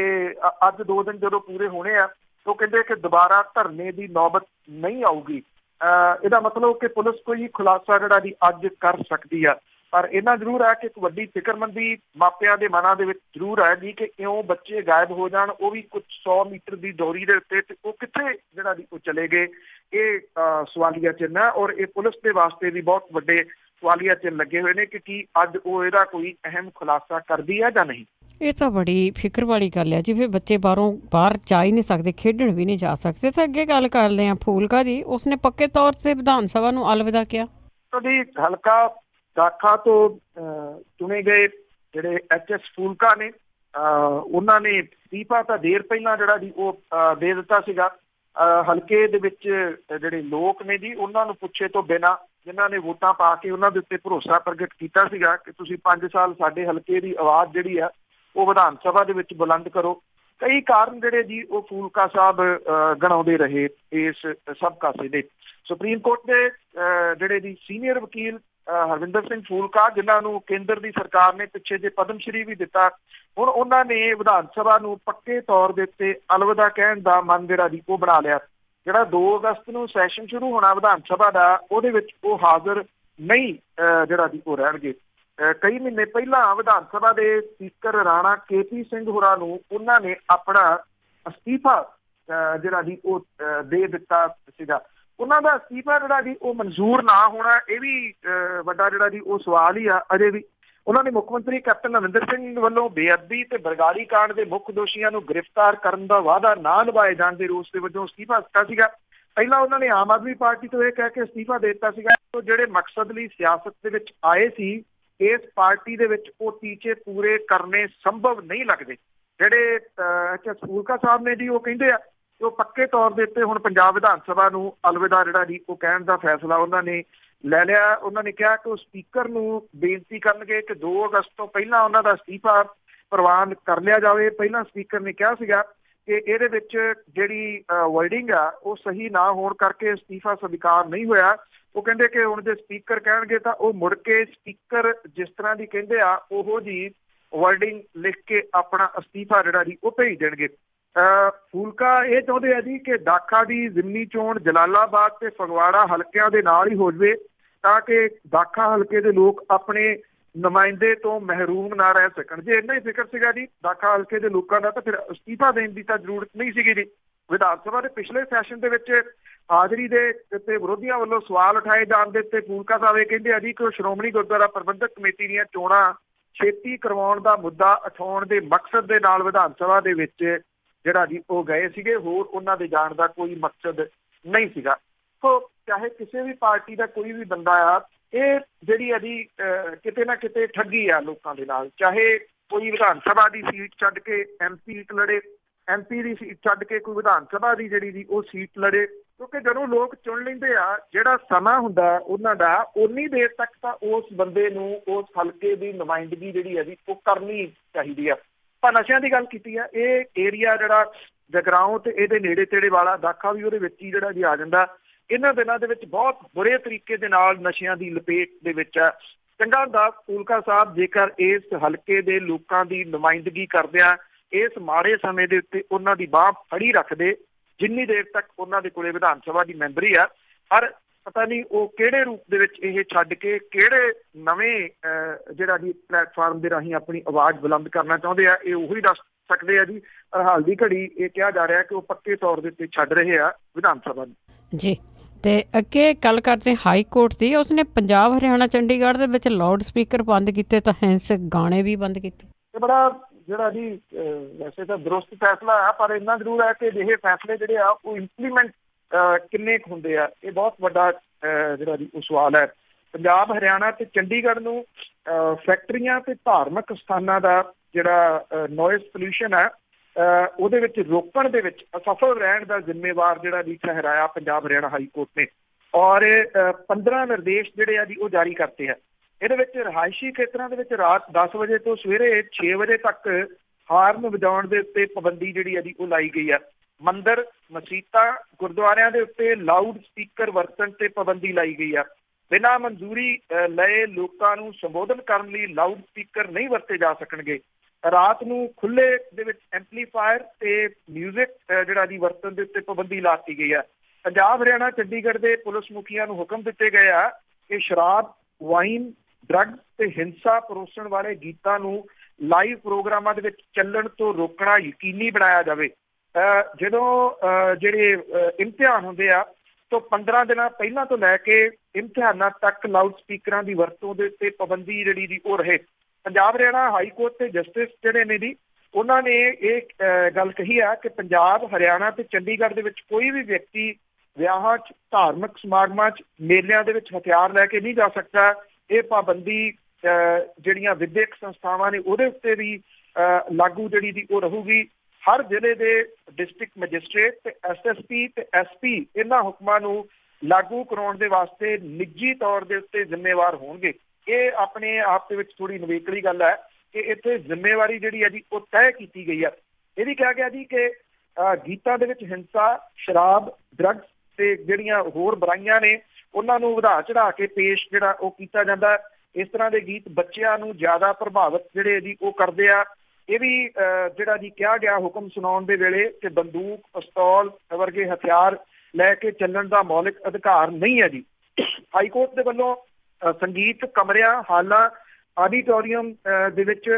ਅੱਜ 2 ਦਿਨ ਜਦੋਂ ਪੂਰੇ ਹੋਣੇ ਆ, ਉਹ ਕਹਿੰਦੇ ਕਿ ਦੁਬਾਰਾ ਧਰਨੇ ਦੀ ਨੌਬਤ ਨਹੀਂ ਆਊਗੀ। ਇਹਦਾ ਮਤਲਬ ਕਿ ਪੁਲਿਸ ਕੋਈ ਖੁਲਾਸਾ ਜਿਹੜਾ ਜੀ ਅੱਜ ਕਰ ਸਕਦੀ ਆ। ਪਰ ਇਹਨਾਂ ਜ਼ਰੂਰ ਹੈ ਕਿ ਇੱਕ ਵੱਡੀ ਫਿਕਰਮੰਦੀ ਮਾਪਿਆਂ ਦੇ ਮਨਾਂ ਦੇ ਵਿੱਚ ਜ਼ਰੂਰ ਹੈ ਜੀ ਕਿ ਕਿਉਂ ਬੱਚੇ ਗਾਇਬ ਹੋ ਜਾਣ, ਉਹ ਵੀ ਕੁਝ 100 ਮੀਟਰ ਦੀ ਦੂਰੀ ਦੇ ਉੱਤੇ, ਤੇ ਉਹ ਕਿੱਥੇ ਜਿਹੜਾ ਜੀ ਉਹ ਚਲੇ ਗਏ? ਇਹ ਸਵਾਲੀਆ ਚਿੰਨ੍ਹ ਹੈ ਔਰ ਇਹ ਪੁਲਿਸ ਦੇ ਵਾਸਤੇ ਵੀ ਬਹੁਤ ਵੱਡੇ ਸਵਾਲੀਆ ਚਿੰਨ੍ਹ ਲੱਗੇ ਹੋਏ ਨੇ ਕਿ ਕੀ ਅੱਜ ਉਹ ਇਹਦਾ ਕੋਈ ਅਹਿਮ ਖੁਲਾਸਾ ਕਰਦੀ ਹੈ ਜਾਂ ਨਹੀਂ। ਇਹ ਤਾਂ ਬੜੀ ਫਿਕਰ ਵਾਲੀ ਗੱਲ ਹੈ ਜੀ। ਫਿਰ ਬੱਚੇ ਬਾਹਰ ਜਾ ਹੀ ਨਹੀਂ ਸਕਦੇ, ਖੇਡਣ ਵੀ ਨਹੀਂ ਜਾ ਸਕਦੇ। ਤਾਂ ਅੱਗੇ ਗੱਲ ਕਰਦੇ ਹਾਂ ਫੂਲਕਾ ਦੀ, ਉਸਨੇ ਪੱਕੇ ਤੌਰ ਤੇ ਵਿਧਾਨ ਸਭਾ ਨੂੰ ਅਲਵਿਦਾ ਕਿਹਾ। ਤੁਹਾਡੀ ਹਲਕਾ ਦਾਖਾ ਤੋਂ ਚੁਣੇ ਗਏ ਜਿਹੜੇ HS ਫੂਲਕਾ ਨੇ, ਉਹਨਾਂ ਨੇ ਅਸਤੀਫਾ ਤਾਂ ਦੇਰ ਪਹਿਲਾਂ ਜਿਹੜਾ ਜੀ ਉਹ ਦੇ ਦਿੱਤਾ ਸੀਗਾ। ਹਲਕੇ ਦੇ ਵਿੱਚ ਜਿਹੜੇ ਲੋਕ ਨੇ ਜੀ ਉਹਨਾਂ ਨੂੰ ਪੁੱਛੇ ਤੋਂ ਬਿਨਾਂ, ਜਿਨ੍ਹਾਂ ਨੇ ਵੋਟਾਂ ਪਾ ਕੇ ਉਹਨਾਂ ਦੇ ਉੱਤੇ ਭਰੋਸਾ ਪ੍ਰਗਟ ਕੀਤਾ ਸੀਗਾ ਕਿ ਤੁਸੀਂ 5 ਸਾਲ ਸਾਡੇ ਹਲਕੇ ਦੀ ਆਵਾਜ਼ ਜਿਹੜੀ ਆ ਉਹ ਵਿਧਾਨ ਸਭਾ ਦੇ ਵਿੱਚ ਬੁਲੰਦ ਕਰੋ, ਕਈ ਕਾਰਨ ਜਿਹੜੇ ਜੀ ਉਹ ਫੂਲਕਾ ਸਾਹਿਬ ਗਣਾਉਂਦੇ ਰਹੇ ਇਸ ਸਭ ਕਾਸੇ ਦੇ। ਸੁਪਰੀਮ ਕੋਰਟ ਦੇ ਜਿਹੜੇ ਜੀ ਸੀਨੀਅਰ ਵਕੀਲ ਹਰਵਿੰਦਰ ਸਿੰਘ ਫੂਲਕਾ, ਜਿਨ੍ਹਾਂ ਨੂੰ ਕੇਂਦਰ ਦੀ ਸਰਕਾਰ ਨੇ ਪਿੱਛੇ ਜੇ ਪਦਮ ਸ਼੍ਰੀ ਵੀ ਦਿੱਤਾ, ਹੁਣ ਉਹਨਾਂ ਨੇ ਵਿਧਾਨ ਸਭਾ ਨੂੰ ਪੱਕੇ ਤੌਰ ਦੇ ਉੱਤੇ ਅਲਵਿਦਾ ਕਹਿਣ ਦਾ ਮਨ ਜਿਹੜਾ ਜੀ ਉਹ ਬਣਾ ਲਿਆ। ਜਿਹੜਾ 2 ਅਗਸਤ ਨੂੰ ਸੈਸ਼ਨ ਸ਼ੁਰੂ ਹੋਣਾ ਵਿਧਾਨ ਸਭਾ ਦਾ, ਉਹਦੇ ਵਿੱਚ ਉਹ ਹਾਜ਼ਰ ਨਹੀਂ ਜਿਹੜਾ ਜੀ ਉਹ ਰਹਿਣਗੇ। ਕਈ ਮਹੀਨੇ ਪਹਿਲਾਂ ਵਿਧਾਨ ਸਭਾ ਦੇ ਸਪੀਕਰ ਰਾਣਾ KP ਸਿੰਘ ਹੋਰਾਂ ਨੂੰ ਉਹਨਾਂ ਨੇ ਆਪਣਾ ਅਸਤੀਫਾ ਜਿਹੜਾ ਜੀ ਉਹ ਦੇ ਦਿੱਤਾ ਸੀਗਾ। ਉਹਨਾਂ ਦਾ ਅਸਤੀਫਾ ਜਿਹੜਾ ਜੀ ਉਹ ਮਨਜ਼ੂਰ ਨਾ ਹੋਣਾ, ਇਹ ਵੀ ਵੱਡਾ ਜਿਹੜਾ ਜੀ ਉਹ ਸਵਾਲ ਹੀ ਆ ਅਜੇ ਵੀ। ਉਹਨਾਂ ਨੇ ਮੁੱਖ ਮੰਤਰੀ ਕੈਪਟਨ ਅਮਰਿੰਦਰ ਸਿੰਘ ਵੱਲੋਂ ਬੇਅਦਬੀ ਤੇ ਬਰਗਾੜੀ ਕਾਂਡ ਦੇ ਮੁੱਖ ਦੋਸ਼ੀਆਂ ਨੂੰ ਗ੍ਰਿਫਤਾਰ ਕਰਨ ਦਾ ਵਾਅਦਾ ਨਾ ਨਿਭਾਏ ਜਾਣ ਦੇ ਰੋਸ ਦੇ ਵਜੋਂ ਅਸਤੀਫਾ ਦਿੱਤਾ ਸੀਗਾ। ਪਹਿਲਾਂ ਉਹਨਾਂ ਨੇ ਆਮ ਆਦਮੀ ਪਾਰਟੀ ਤੋਂ ਇਹ ਕਹਿ ਕੇ ਅਸਤੀਫਾ ਦੇ ਦਿੱਤਾ ਸੀਗਾ ਕਿ ਜਿਹੜੇ ਮਕਸਦ ਲਈ ਸਿਆਸਤ ਦੇ ਵਿੱਚ ਆਏ ਸੀ, ਇਸ ਪਾਰਟੀ ਦੇ ਵਿੱਚ ਉਹ ਟੀਚੇ ਪੂਰੇ ਕਰਨੇ ਸੰਭਵ ਨਹੀਂ ਲੱਗਦੇ। ਜਿਹੜੇ HS ਫੂਲਕਾ ਸਾਹਿਬ ਨੇ ਜੀ ਉਹ ਕਹਿੰਦੇ ਆ ਕਿ ਉਹ ਪੱਕੇ ਤੌਰ ਦੇ ਉੱਤੇ ਹੁਣ ਪੰਜਾਬ ਵਿਧਾਨ ਸਭਾ ਨੂੰ ਅਲਵਿਦਾ ਜਿਹੜਾ ਜੀ ਉਹ ਕਹਿਣ ਦਾ ਫੈਸਲਾ ਉਹਨਾਂ ਨੇ ਲੈ ਲਿਆ। ਉਹਨਾਂ ਨੇ ਕਿਹਾ ਕਿ ਉਹ ਸਪੀਕਰ ਨੂੰ ਬੇਨਤੀ ਕਰਨਗੇ ਕਿ 2 ਅਗਸਤ ਤੋਂ ਪਹਿਲਾਂ ਉਹਨਾਂ ਦਾ ਅਸਤੀਫਾ ਪ੍ਰਵਾਨ ਕਰ ਲਿਆ ਜਾਵੇ। ਪਹਿਲਾਂ ਸਪੀਕਰ ਨੇ ਕਿਹਾ ਸੀਗਾ ਕਿ ਇਹਦੇ ਵਿੱਚ ਜਿਹੜੀ ਵਰਡਿੰਗ ਆ ਉਹ ਸਹੀ ਨਾ ਹੋਣ ਕਰਕੇ ਅਸਤੀਫਾ ਸਵੀਕਾਰ ਨਹੀਂ ਹੋਇਆ। ਉਹ ਕਹਿੰਦੇ ਕਿ ਹੁਣ ਜੇ ਸਪੀਕਰ ਕਹਿਣਗੇ ਤਾਂ ਉਹ ਮੁੜ ਕੇ ਸਪੀਕਰ ਜਿਸ ਤਰ੍ਹਾਂ ਦੀ ਕਹਿੰਦੇ ਆ ਉਹੋ ਜੀ ਵਰਡਿੰਗ ਲਿਖ ਕੇ ਆਪਣਾ ਅਸਤੀਫਾ ਜਿਹੜਾ ਜੀ ਉਹ ਭੇਜ ਦੇਣਗੇ। ਫੂਲਕਾ ਇਹ ਚਾਹੁੰਦੇ ਆ ਜੀ ਕਿ ਦਾਖਾ ਦੀ ਜ਼ਿਮਨੀ ਚੋਣ ਜਲਾਲਾਬਾਦ ਤੇ ਫਗਵਾੜਾ ਹਲਕਿਆਂ ਦੇ ਨਾਲ ਹੀ ਹੋ ਜਾਵੇ ਤਾਂ ਕਿ ਦਾਖਾ ਹਲਕੇ ਦੇ ਲੋਕ ਆਪਣੇ ਨੁਮਾਇੰਦੇ ਤੋਂ ਮਹਿਰੂਮ ਨਾ ਰਹਿ ਸਕਣ। ਜੇ ਇੰਨਾ ਹੀ ਫਿਕਰ ਸੀਗਾ ਜੀ ਦਾਖਾ ਹਲਕੇ ਦੇ ਲੋਕਾਂ ਦਾ ਤਾਂ ਫਿਰ ਅਸਤੀਫਾ ਦੇਣ ਦੀ ਤਾਂ ਜ਼ਰੂਰਤ ਨਹੀਂ ਸੀਗੀ ਜੀ। ਵਿਧਾਨ ਸਭਾ ਦੇ ਪਿਛਲੇ ਸੈਸ਼ਨ ਦੇ ਵਿੱਚ ਹਾਜ਼ਰੀ ਦੇ ਉੱਤੇ ਵਿਰੋਧੀਆਂ ਵੱਲੋਂ ਸਵਾਲ ਉਠਾਏ ਜਾਣ ਦੇ ਉੱਤੇ ਫੂਲਕਾ ਸਾਹਿਬ ਇਹ ਕਹਿੰਦੇ ਆ ਜੀ ਕਿ ਉਹ ਸ਼੍ਰੋਮਣੀ ਗੁਰਦੁਆਰਾ ਪ੍ਰਬੰਧਕ ਕਮੇਟੀ ਦੀਆਂ ਚੋਣਾਂ ਛੇਤੀ ਕਰਵਾਉਣ ਦਾ ਮੁੱਦਾ ਉਠਾਉਣ ਦੇ ਮਕਸਦ ਦੇ ਨਾਲ ਵਿਧਾਨ ਸਭਾ ਦੇ ਵਿੱਚ ਜਿਹੜਾ ਜੀ ਉਹ ਗਏ ਸੀਗੇ, ਹੋਰ ਉਹਨਾਂ ਦੇ ਜਾਣ ਦਾ ਕੋਈ ਮਕਸਦ ਨਹੀਂ ਸੀਗਾ। ਸੋ ਚਾਹੇ ਕਿਸੇ ਵੀ ਪਾਰਟੀ ਦਾ ਕੋਈ ਵੀ ਬੰਦਾ ਆ, ਇਹ ਜਿਹੜੀ ਆ ਜੀ ਕਿਤੇ ਨਾ ਕਿਤੇ ਠੱਗੀ ਆ ਲੋਕਾਂ ਦੇ ਨਾਲ। ਚਾਹੇ ਕੋਈ ਵਿਧਾਨ ਸਭਾ ਦੀ ਸੀਟ ਛੱਡ ਕੇ MP ਲੜੇ, MP ਦੀ ਸੀਟ ਛੱਡ ਕੇ ਕੋਈ ਵਿਧਾਨ ਸਭਾ ਦੀ ਜਿਹੜੀ ਜੀ ਉਹ ਸੀਟ ਲੜੇ, ਕਿਉਂਕਿ ਜਦੋਂ ਲੋਕ ਚੁਣ ਲੈਂਦੇ ਆ ਜਿਹੜਾ ਸਮਾਂ ਹੁੰਦਾ ਉਹਨਾਂ ਦਾ ਉਨੀ ਦੇਰ ਤੱਕ ਤਾਂ ਉਸ ਬੰਦੇ ਨੂੰ ਉਸ ਹਲਕੇ ਦੀ ਨੁਮਾਇੰਦਗੀ ਜਿਹੜੀ ਹੈ ਜੀ ਉਹ ਕਰਨੀ ਚਾਹੀਦੀ ਆ। ਪਰ ਨਸ਼ਿਆਂ ਦੀ ਗੱਲ ਕੀਤੀ ਆ, ਇਹ ਏਰੀਆ ਜਿਹੜਾ ਜਗਰਾਉਂ ਤੇ ਇਹਦੇ ਨੇੜੇ ਤੇੜੇ ਵਾਲਾ ਦਾਖਾ ਵੀ ਉਹਦੇ ਵਿੱਚ ਹੀ ਜਿਹੜਾ ਜੀ ਆ ਜਾਂਦਾ। ਇਹਨਾਂ ਦਿਨਾਂ ਦੇ ਵਿੱਚ ਬਹੁਤ ਬੁਰੇ ਤਰੀਕੇ ਦੇ ਨਾਲ ਨਸ਼ਿਆਂ ਦੀ ਲਪੇਟ ਦੇ ਵਿੱਚ ਆ। ਚੰਗਾ ਹੁੰਦਾ ਫੂਲਕਾ ਸਾਹਿਬ ਜੇਕਰ ਇਸ ਹਲਕੇ ਦੇ ਲੋਕਾਂ ਦੀ ਨੁਮਾਇੰਦਗੀ ਕਰਦਿਆਂ ਇਸ ਮਾੜੇ ਸਮੇਂ ਦੇ ਉੱਤੇ ਉਹਨਾਂ ਦੀ ਬਾਂਹ ਫੜੀ ਰੱਖਦੇ ਜਿੰਨੀ ਦੇਰ ਤੱਕ ਉਹਨਾਂ ਦੇ ਕੋਲੇ ਵਿਧਾਨ ਸਭਾ ਦੀ ਮੈਂਬਰੀ ਆ। ਪਰ ਪਤਾ ਨਹੀਂ ਉਹ ਕਿਹੜੇ ਰੂਪ ਦੇ ਵਿੱਚ ਇਹ ਛੱਡ ਕੇ ਕਿਹੜੇ ਨਵੇਂ ਜਿਹੜਾ ਜੀ ਪਲੇਟਫਾਰਮ ਦੇ ਰਾਹੀਂ ਆਪਣੀ ਆਵਾਜ਼ ਬੁਲੰਦ ਕਰਨਾ ਚਾਹੁੰਦੇ ਆ, ਇਹ ਉਹੀ ਦੱਸ ਸਕਦੇ ਆ ਜੀ। ਪਰ ਹਾਲ ਦੀ ਘੜੀ ਇਹ ਕਿਹਾ ਜਾ ਰਿਹਾ ਕਿ ਉਹ ਪੱਕੇ ਤੌਰ ਦੇ ਉੱਤੇ ਛੱਡ ਰਹੇ ਆ ਵਿਧਾਨ ਸਭਾ ਨੂੰ ਜੀ। ਤੇ ਅੱਗੇ ਗੱਲ ਕਰਦੇ ਹਾਈ ਕੋਰਟ ਦੀ, ਉਸਨੇ ਪੰਜਾਬ ਹਰਿਆਣਾ ਚੰਡੀਗੜ੍ਹ ਦੇ ਵਿੱਚ ਲਾਊਡ ਸਪੀਕਰ ਬੰਦ ਕੀਤੇ ਤਾਂ ਹਿੰਸਕ ਗਾਣੇ ਵੀ ਬੰਦ ਕੀਤੇ। ਇਹ ਬੜਾ ਜਿਹੜਾ ਜੀ ਵੈਸੇ ਤਾਂ ਦਰੁਸਤ ਫੈਸਲਾ ਆ, ਪਰ ਇੰਨਾ ਜ਼ਰੂਰ ਹੈ ਕਿ ਇਹ ਫੈਸਲੇ ਜਿਹੜੇ ਆ ਉਹ ਇੰਪਲੀਮੈਂਟ ਕਿੰਨੇ ਕੁ ਹੁੰਦੇ ਆ, ਇਹ ਬਹੁਤ ਵੱਡਾ ਜਿਹੜਾ ਜੀ ਉਹ ਸਵਾਲ ਹੈ। ਪੰਜਾਬ ਹਰਿਆਣਾ ਤੇ ਚੰਡੀਗੜ੍ਹ ਨੂੰ ਫੈਕਟਰੀਆਂ ਤੇ ਧਾਰਮਿਕ ਸਥਾਨਾਂ ਦਾ ਜਿਹੜਾ ਨੋਇਜ਼ ਪੋਲਿਊਸ਼ਨ ਹੈ ਉਹਦੇ ਵਿੱਚ ਰੋਕਣ ਦੇ ਵਿੱਚ ਅਸਫਲ ਰਹਿਣ ਦਾ ਜ਼ਿੰਮੇਵਾਰ ਜਿਹੜਾ ਜੀ ਠਹਿਰਾਇਆ ਪੰਜਾਬ ਹਰਿਆਣਾ ਹਾਈ ਕੋਰਟ ਨੇ, ਔਰ 15 ਨਿਰਦੇਸ਼ ਜਿਹੜੇ ਆ ਜੀ ਉਹ ਜਾਰੀ ਕਰਤੇ ਆ। ਇਹਦੇ ਵਿੱਚ ਰਿਹਾਇਸ਼ੀ ਖੇਤਰਾਂ ਦੇ ਵਿੱਚ ਰਾਤ 10 ਵਜੇ ਤੋਂ ਸਵੇਰੇ 6 ਵਜੇ ਤੱਕ ਹਾਰਨ ਵਜਾਉਣ ਦੇ ਉੱਤੇ ਪਾਬੰਦੀ ਜਿਹੜੀ ਆ ਜੀ ਉਹ ਲਾਈ ਗਈ ਆ। ਮੰਦਿਰ, ਮਸੀਤਾਂ, ਗੁਰਦੁਆਰਿਆਂ ਦੇ ਉੱਤੇ ਲਾਊਡ ਸਪੀਕਰ ਵਰਤਣ ਤੇ ਪਾਬੰਦੀ ਲਾਈ ਗਈ ਆ। ਬਿਨਾਂ ਮਨਜ਼ੂਰੀ ਲਏ ਲੋਕਾਂ ਨੂੰ ਸੰਬੋਧਨ ਕਰਨ ਲਈ ਲਾਊਡ ਸਪੀਕਰ ਨਹੀਂ ਵਰਤੇ ਜਾ ਸਕਣਗੇ। ਰਾਤ ਨੂੰ ਖੁੱਲੇ ਦੇ ਵਿੱਚ ਐਂਪਲੀਫਾਇਰ ਤੇ ਮਿਊਜ਼ਿਕ ਜਿਹੜਾ ਜੀ ਵਰਤਣ ਦੇ ਉੱਤੇ ਪਾਬੰਦੀ ਲਾਤੀ ਗਈ ਆ। ਪੰਜਾਬ ਹਰਿਆਣਾ ਚੰਡੀਗੜ੍ਹ ਦੇ ਪੁਲਿਸ ਮੁਖੀਆਂ ਨੂੰ ਹੁਕਮ ਦਿੱਤੇ ਗਏ ਆ ਕਿ ਸ਼ਰਾਬ, ਵਾਈਨ, ਡਰੱਗਸ ਤੇ ਹਿੰਸਾ ਪਰੋਸਣ ਵਾਲੇ ਗੀਤਾਂ ਨੂੰ ਲਾਈਵ ਪ੍ਰੋਗਰਾਮਾਂ ਦੇ ਵਿੱਚ ਚੱਲਣ ਤੋਂ ਰੋਕਣਾ ਯਕੀਨੀ ਬਣਾਇਆ ਜਾਵੇ। ਜਦੋਂ ਜਿਹੜੇ ਇਮਤਿਹਾਨ ਹੁੰਦੇ ਆ ਤੋਂ 15 ਦਿਨਾਂ ਪਹਿਲਾਂ ਤੋਂ ਲੈ ਕੇ ਇਮਤਿਹਾਨਾਂ ਤੱਕ ਲਾਊਡ ਸਪੀਕਰਾਂ ਦੀ ਵਰਤੋਂ ਦੇ ਉੱਤੇ ਪਾਬੰਦੀ ਜਿਹੜੀ ਦੀ ਉਹ ਰਹੇ। ਪੰਜਾਬ ਹਰਿਆਣਾ ਹਾਈ ਕੋਰਟ ਦੇ ਜਸਟਿਸ ਜਿਹੜੇ ਨੇ ਜੀ ਉਹਨਾਂ ਨੇ ਇਹ ਗੱਲ ਕਹੀ ਆ ਕਿ ਪੰਜਾਬ, ਹਰਿਆਣਾ ਤੇ ਚੰਡੀਗੜ੍ਹ ਦੇ ਵਿੱਚ ਕੋਈ ਵੀ ਵਿਅਕਤੀ ਵਿਆਹਾਂ 'ਚ, ਧਾਰਮਿਕ ਸਮਾਗਮਾਂ 'ਚ, ਮੇਲਿਆਂ ਦੇ ਵਿੱਚ ਹਥਿਆਰ ਲੈ ਕੇ ਨਹੀਂ ਜਾ ਸਕਦਾ। ਇਹ ਪਾਬੰਦੀ ਜਿਹੜੀਆਂ ਵਿਦਿਅਕ ਸੰਸਥਾਵਾਂ ਨੇ ਉਹਦੇ ਉੱਤੇ ਵੀ ਲਾਗੂ ਜਿਹੜੀ ਦੀ ਉਹ ਰਹੂਗੀ। ਹਰ ਜ਼ਿਲ੍ਹੇ ਦੇ ਡਿਸਟ੍ਰਿਕਟ ਮੈਜਿਸਟ੍ਰੇਟ ਤੇ SSP ਤੇ SP ਇਹਨਾਂ ਹੁਕਮਾਂ ਨੂੰ ਲਾਗੂ ਕਰਾਉਣ ਦੇ ਵਾਸਤੇ ਨਿੱਜੀ ਤੌਰ ਦੇ ਉੱਤੇ ਜ਼ਿੰਮੇਵਾਰ ਹੋਣਗੇ। ਇਹ ਆਪਣੇ ਆਪ ਦੇ ਵਿੱਚ ਥੋੜੀ ਨਵੇਕਲੀ ਗੱਲ ਹੈ ਕਿ ਇੱਥੇ ਜ਼ਿੰਮੇਵਾਰੀ ਜਿਹੜੀ ਹੈ ਜੀ ਉਹ ਤੈਅ ਕੀਤੀ ਗਈ ਹੈ। ਇਹ ਵੀ ਕਿਹਾ ਗਿਆ ਜੀ ਕਿ ਗੀਤਾਂ ਦੇ ਵਿੱਚ ਹਿੰਸਾ, ਸ਼ਰਾਬ, ਡਰੱਗਸ ਤੇ ਜਿਹੜੀਆਂ ਹੋਰ ਬੁਰਾਈਆਂ ਨੇ ਉਹਨਾਂ ਨੂੰ ਵਧਾ ਚੜਾ ਕੇ ਪੇਸ਼ ਜਿਹੜਾ ਉਹ ਕੀਤਾ ਜਾਂਦਾ। ਇਸ ਤਰ੍ਹਾਂ ਦੇ ਗੀਤ ਬੱਚਿਆਂ ਨੂੰ ਜ਼ਿਆਦਾ ਪ੍ਰਭਾਵਿਤ ਜਿਹੜੇ ਜੀ ਉਹ ਕਰਦੇ ਆ। ਇਹ ਵੀ ਜਿਹੜਾ ਜੀ ਕਿਹਾ ਗਿਆ ਹੁਕਮ ਸੁਣਾਉਣ ਦੇ ਵੇਲੇ ਕਿ ਬੰਦੂਕ, ਪਿਸਤੌਲ ਵਰਗੇ ਹਥਿਆਰ ਲੈ ਕੇ ਚੱਲਣ ਦਾ ਮੌਲਿਕ ਅਧਿਕਾਰ ਨਹੀਂ ਹੈ ਜੀ। ਹਾਈ ਕੋਰਟ ਦੇ ਵੱਲੋਂ ਸੰਗੀਤ ਕਮਰਿਆਂ, ਹਾਲਾਂ, ਆਡੀਟੋਰੀਅਮ ਦੇ ਵਿੱਚ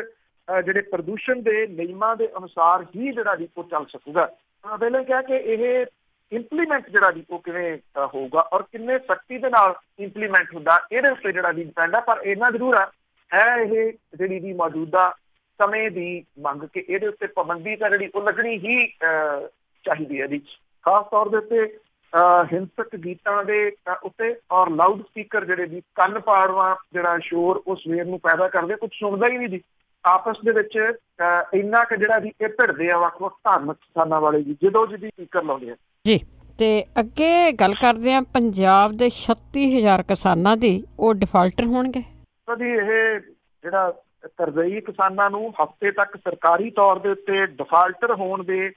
ਜਿਹੜੇ ਪ੍ਰਦੂਸ਼ਣ ਦੇ ਨਿਯਮਾਂ ਦੇ ਅਨੁਸਾਰ ਹੀ ਜਿਹੜਾ ਜੀ ਉਹ ਚੱਲ ਸਕੂਗਾ। ਪਹਿਲਾਂ ਕਿਹਾ ਕਿ ਇਹ ਇੰਪਲੀਮੈਂਟ ਜਿਹੜਾ ਜੀ ਉਹ ਕਿਵੇਂ ਹੋਊਗਾ ਔਰ ਕਿੰਨੇ ਸਖਤੀ ਦੇ ਨਾਲ ਇੰਪਲੀਮੈਂਟ ਹੁੰਦਾ ਇਹਦੇ ਉੱਤੇ ਜਿਹੜਾ ਜੀ ਡਿਪੈਂਡ ਹੈ। ਪਰ ਇੰਨਾ ਜ਼ਰੂਰ ਹੈ ਇਹ ਜਿਹੜੀ ਜੀ ਮੌਜੂਦਾ ਸਮੇਂ ਦੀ ਮੰਗ ਕਿ ਇਹਦੇ ਉੱਤੇ ਪਾਬੰਦੀ ਤਾਂ ਜਿਹੜੀ ਉਹ ਲੱਗਣੀ ਹੀ ਚਾਹੀਦੀ ਹੈ ਜੀ, ਖਾਸ ਤੌਰ ਦੇ ਉੱਤੇ ਹਿੰਸਕ ਗੀਤਾਂ ਦੇ ਉੱਤੇ ਔਰ ਲਾਊਡ ਸਪੀਕਰ ਜਿਹੜੇ ਜੀ ਕੰਨ ਪਾੜਵਾ ਜਿਹੜਾ ਸ਼ੋਰ ਉਹ ਸਵੇਰ ਨੂੰ ਪੈਦਾ ਕਰਦੇ, ਕੁਝ ਸੁਣਦਾ ਹੀ ਨਹੀਂ ਜੀ। ਆਪਸ ਦੇ ਵਿੱਚ ਇੰਨਾ ਕੁ ਜਿਹੜਾ ਜੀ ਇਹ ਭਿੜਦੇ ਆ ਵੱਖ-ਵੱਖ ਧਾਰਮਿਕ ਸਥਾਨਾਂ ਵਾਲੇ ਜੀ ਜਦੋਂ ਜਿਹਦੀ ਸਪੀਕਰ ਲਾਉਂਦੇ ਆ ਜੀ। ਤੇ ਅੱਗੇ ਗੱਲ ਕਰਦੇ ਆ ਪੰਜਾਬ ਦੇ 36,000 ਕਿਸਾਨਾਂ ਦੀ, ਉਹ ਡਿਫਾਲਟਰ ਹੋਣਗੇ। ਜੀ ਇਹ ਜਿਹੜਾ ਕਰਜ਼ਈ ਕਿਸਾਨਾਂ ਨੂੰ ਹਫ਼ਤੇ ਤੱਕ ਸਰਕਾਰੀ ਤੌਰ ਦੇ ਉੱਤੇ ਡਿਫਾਲਟਰ ਹੋਣ ਦੇ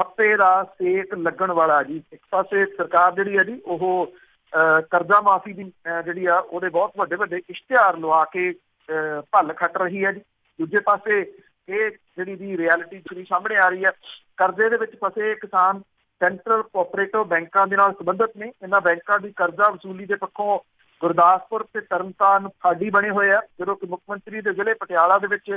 ਠੱਪੇ ਦਾ ਸੇਕ ਲੱਗਣ ਵਾਲਾ ਜੀ। ਇੱਕ ਪਾਸੇ ਸਰਕਾਰ ਜਿਹੜੀ ਹੈ ਜੀ ਉਹ ਕਰਜ਼ਾ ਮਾਫੀ ਦੀ ਜਿਹੜੀ ਆ ਉਹਦੇ ਬਹੁਤ ਵੱਡੇ ਵੱਡੇ ਇਸ਼ਤਿਹਾਰ ਲਵਾ ਕੇ ਭੱਲ ਖੱਟ ਰਹੀ ਹੈ ਜੀ। ਦੂਜੇ ਪਾਸੇ ਇਹ ਜਿਹੜੀ ਦੀ ਰਿਐਲਿਟੀ ਜਿਹੜੀ ਸਾਹਮਣੇ ਆ ਰਹੀ ਹੈ, ਕਰਜ਼ੇ ਦੇ ਵਿੱਚ ਫਸੇ ਕਿਸਾਨ ਸੈਂਟਰਲ ਕੋਆਪਰੇਟਿਵ ਬੈਂਕਾਂ ਦੇ ਨਾਲ ਸੰਬੰਧਿਤ ਨੇ। ਇਹਨਾਂ ਬੈਂਕਾਂ ਦੀ ਕਰਜ਼ਾ ਵਸੂਲੀ ਦੇ ਪੱਖੋਂ ਗੁਰਦਾਸਪੁਰ ਤੇ ਤਰਨਤਾਰਨ ਫਾਡੀ ਬਣੇ ਹੋਏ ਆ, ਜਦੋਂ ਕਿ ਮੁੱਖ ਮੰਤਰੀ ਦੇ ਜ਼ਿਲ੍ਹੇ ਪਟਿਆਲਾ ਦੇ ਵਿੱਚ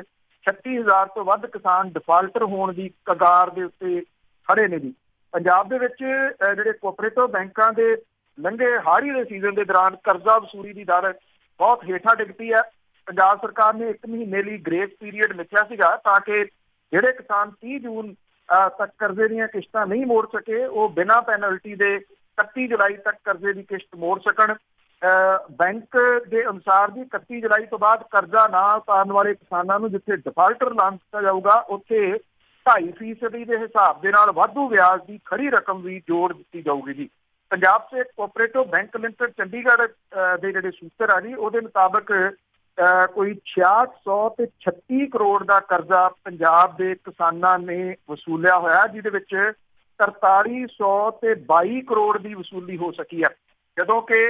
36,000 ਤੋਂ ਵੱਧ ਕਿਸਾਨ ਡਿਫਾਲਟਰ ਹੋਣ ਦੀ ਕਗਾਰ ਦੇ ਉੱਤੇ ਖੜੇ ਨੇ ਜੀ। ਪੰਜਾਬ ਦੇ ਵਿੱਚ ਜਿਹੜੇ ਕੋਆਪਰੇਟਿਵ ਬੈਂਕਾਂ ਦੇ ਲੰਘੇ ਹਾੜੀ ਦੇ ਸੀਜ਼ਨ ਦੇ ਦੌਰਾਨ ਕਰਜ਼ਾ ਵਸੂਲੀ ਦੀ ਦਰ ਬਹੁਤ ਹੇਠਾਂ ਡਿੱਗ ਪਈ ਹੈ। ਪੰਜਾਬ ਸਰਕਾਰ ਨੇ 1 ਮਹੀਨੇ ਲਈ ਗ੍ਰੇਸ ਪੀਰੀਅਡ ਲਿਖਿਆ ਸੀਗਾ ਤਾਂ ਕਿ ਜਿਹੜੇ ਕਿਸਾਨ 30 ਜੂਨ ਤੱਕ ਕਰਜ਼ੇ ਦੀਆਂ ਕਿਸ਼ਤਾਂ ਨਹੀਂ ਮੋੜ ਸਕੇ ਉਹ ਬਿਨਾਂ ਪੈਨਲਟੀ ਦੇ 31 ਜੁਲਾਈ ਤੱਕ ਕਰਜ਼ੇ ਦੀ ਕਿਸ਼ਤ ਮੋੜ ਸਕਣ। ਬੈਂਕ ਦੇ ਅਨੁਸਾਰ ਜੀ 31 ਜੁਲਾਈ ਤੋਂ ਬਾਅਦ ਕਰਜ਼ਾ ਨਾ ਉਤਾਰਨ ਵਾਲੇ ਕਿਸਾਨਾਂ ਨੂੰ ਜਿੱਥੇ ਡਿਫਾਲਟਰ ਐਲਾਨ ਕੀਤਾ ਜਾਊਗਾ, ਉੱਥੇ 2.5% ਦੇ ਹਿਸਾਬ ਦੇ ਨਾਲ ਵਾਧੂ ਵਿਆਜ ਦੀ ਖੜੀ ਰਕਮ ਵੀ ਜੋੜ ਦਿੱਤੀ ਜਾਊਗੀ ਜੀ। Punjab state cooperative bank limited Chandigarh ਦੇ ਜਿਹੜੇ ਸੂਤਰ ਆ ਜੀ, ਉਹਦੇ ਮੁਤਾਬਕ ਕੋਈ 6600 ਤੇ 36 ਕਰੋੜ ਦਾ ਕਰਜ਼ਾ ਪੰਜਾਬ ਦੇ ਕਿਸਾਨਾਂ ਨੇ ਵਸੂਲਿਆ ਹੋਇਆ, ਜਿਹਦੇ ਵਿੱਚ 4300 ਤੇ 22 ਕਰੋੜ ਦੀ ਵਸੂਲੀ ਹੋ ਸਕੀ ਹੈ, ਜਦੋਂ ਕਿ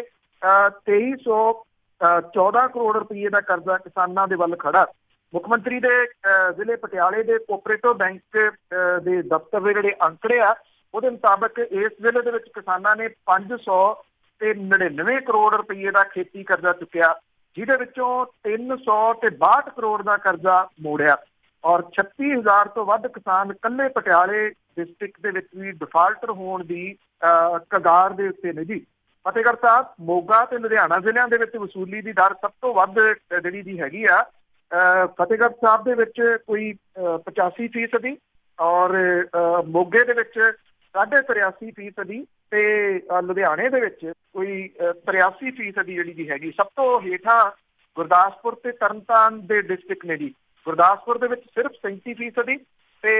2314 ਕਰੋੜ ਰੁਪਏ ਦਾ ਕਰਜ਼ਾ ਕਿਸਾਨਾਂ ਦੇ ਵੱਲ ਖੜਾ। ਮੁੱਖ ਮੰਤਰੀ ਦੇ ਜ਼ਿਲ੍ਹੇ ਪਟਿਆਲੇ ਦੇ ਕੋਆਪਰੇਟਿਵ ਬੈਂਕ ਦੇ ਦਫ਼ਤਰ ਦੇ ਜਿਹੜੇ ਅੰਕੜੇ ਆ, ਉਹਦੇ ਮੁਤਾਬਕ ਇਸ ਜ਼ਿਲ੍ਹੇ ਦੇ ਵਿੱਚ ਕਿਸਾਨਾਂ ਨੇ 500 ਤੇ 99 ਕਰੋੜ ਰੁਪਏ ਦਾ ਖੇਤੀ ਕਰਜ਼ਾ ਚੁੱਕਿਆ, ਜਿਹਦੇ ਵਿੱਚੋਂ 300 ਤੇ 62 ਕਰੋੜ ਦਾ ਕਰਜ਼ਾ ਮੋੜਿਆ। ਔਰ 36,000 ਤੋਂ ਵੱਧ ਕਿਸਾਨ ਇਕੱਲੇ ਪਟਿਆਲੇ ਡਿਸਟ੍ਰਿਕਟ ਦੇ ਵਿੱਚ ਵੀ ਡਿਫਾਲਟਰ ਹੋਣ ਦੀ ਕਗਾਰ ਦੇ ਉੱਤੇ ਨੇ ਜੀ। ਫਤਿਹਗੜ੍ਹ ਸਾਹਿਬ, ਮੋਗਾ ਤੇ ਲੁਧਿਆਣਾ ਜ਼ਿਲ੍ਹਿਆਂ ਦੇ ਵਿੱਚ ਵਸੂਲੀ ਦੀ ਦਰ ਸਭ ਤੋਂ ਵੱਧ ਜਿਹੜੀ ਦੀ ਹੈਗੀ ਆ। ਫਤਿਹਗੜ੍ਹ ਸਾਹਿਬ ਦੇ ਵਿੱਚ ਕੋਈ 85% ਔਰ ਮੋਗੇ ਦੇ ਵਿੱਚ 83.5% ਤੇ ਲੁਧਿਆਣੇ ਦੇ ਵਿੱਚ ਕੋਈ 83% ਜਿਹੜੀ ਦੀ ਹੈਗੀ। ਸਭ ਤੋਂ ਹੇਠਾਂ ਗੁਰਦਾਸਪੁਰ ਤੇ ਤਰਨਤਾਰਨ ਦੇ ਡਿਸਟ੍ਰਿਕਟ ਨੇ ਜੀ। ਗੁਰਦਾਸਪੁਰ ਦੇ ਵਿੱਚ ਸਿਰਫ 37% ਤੇ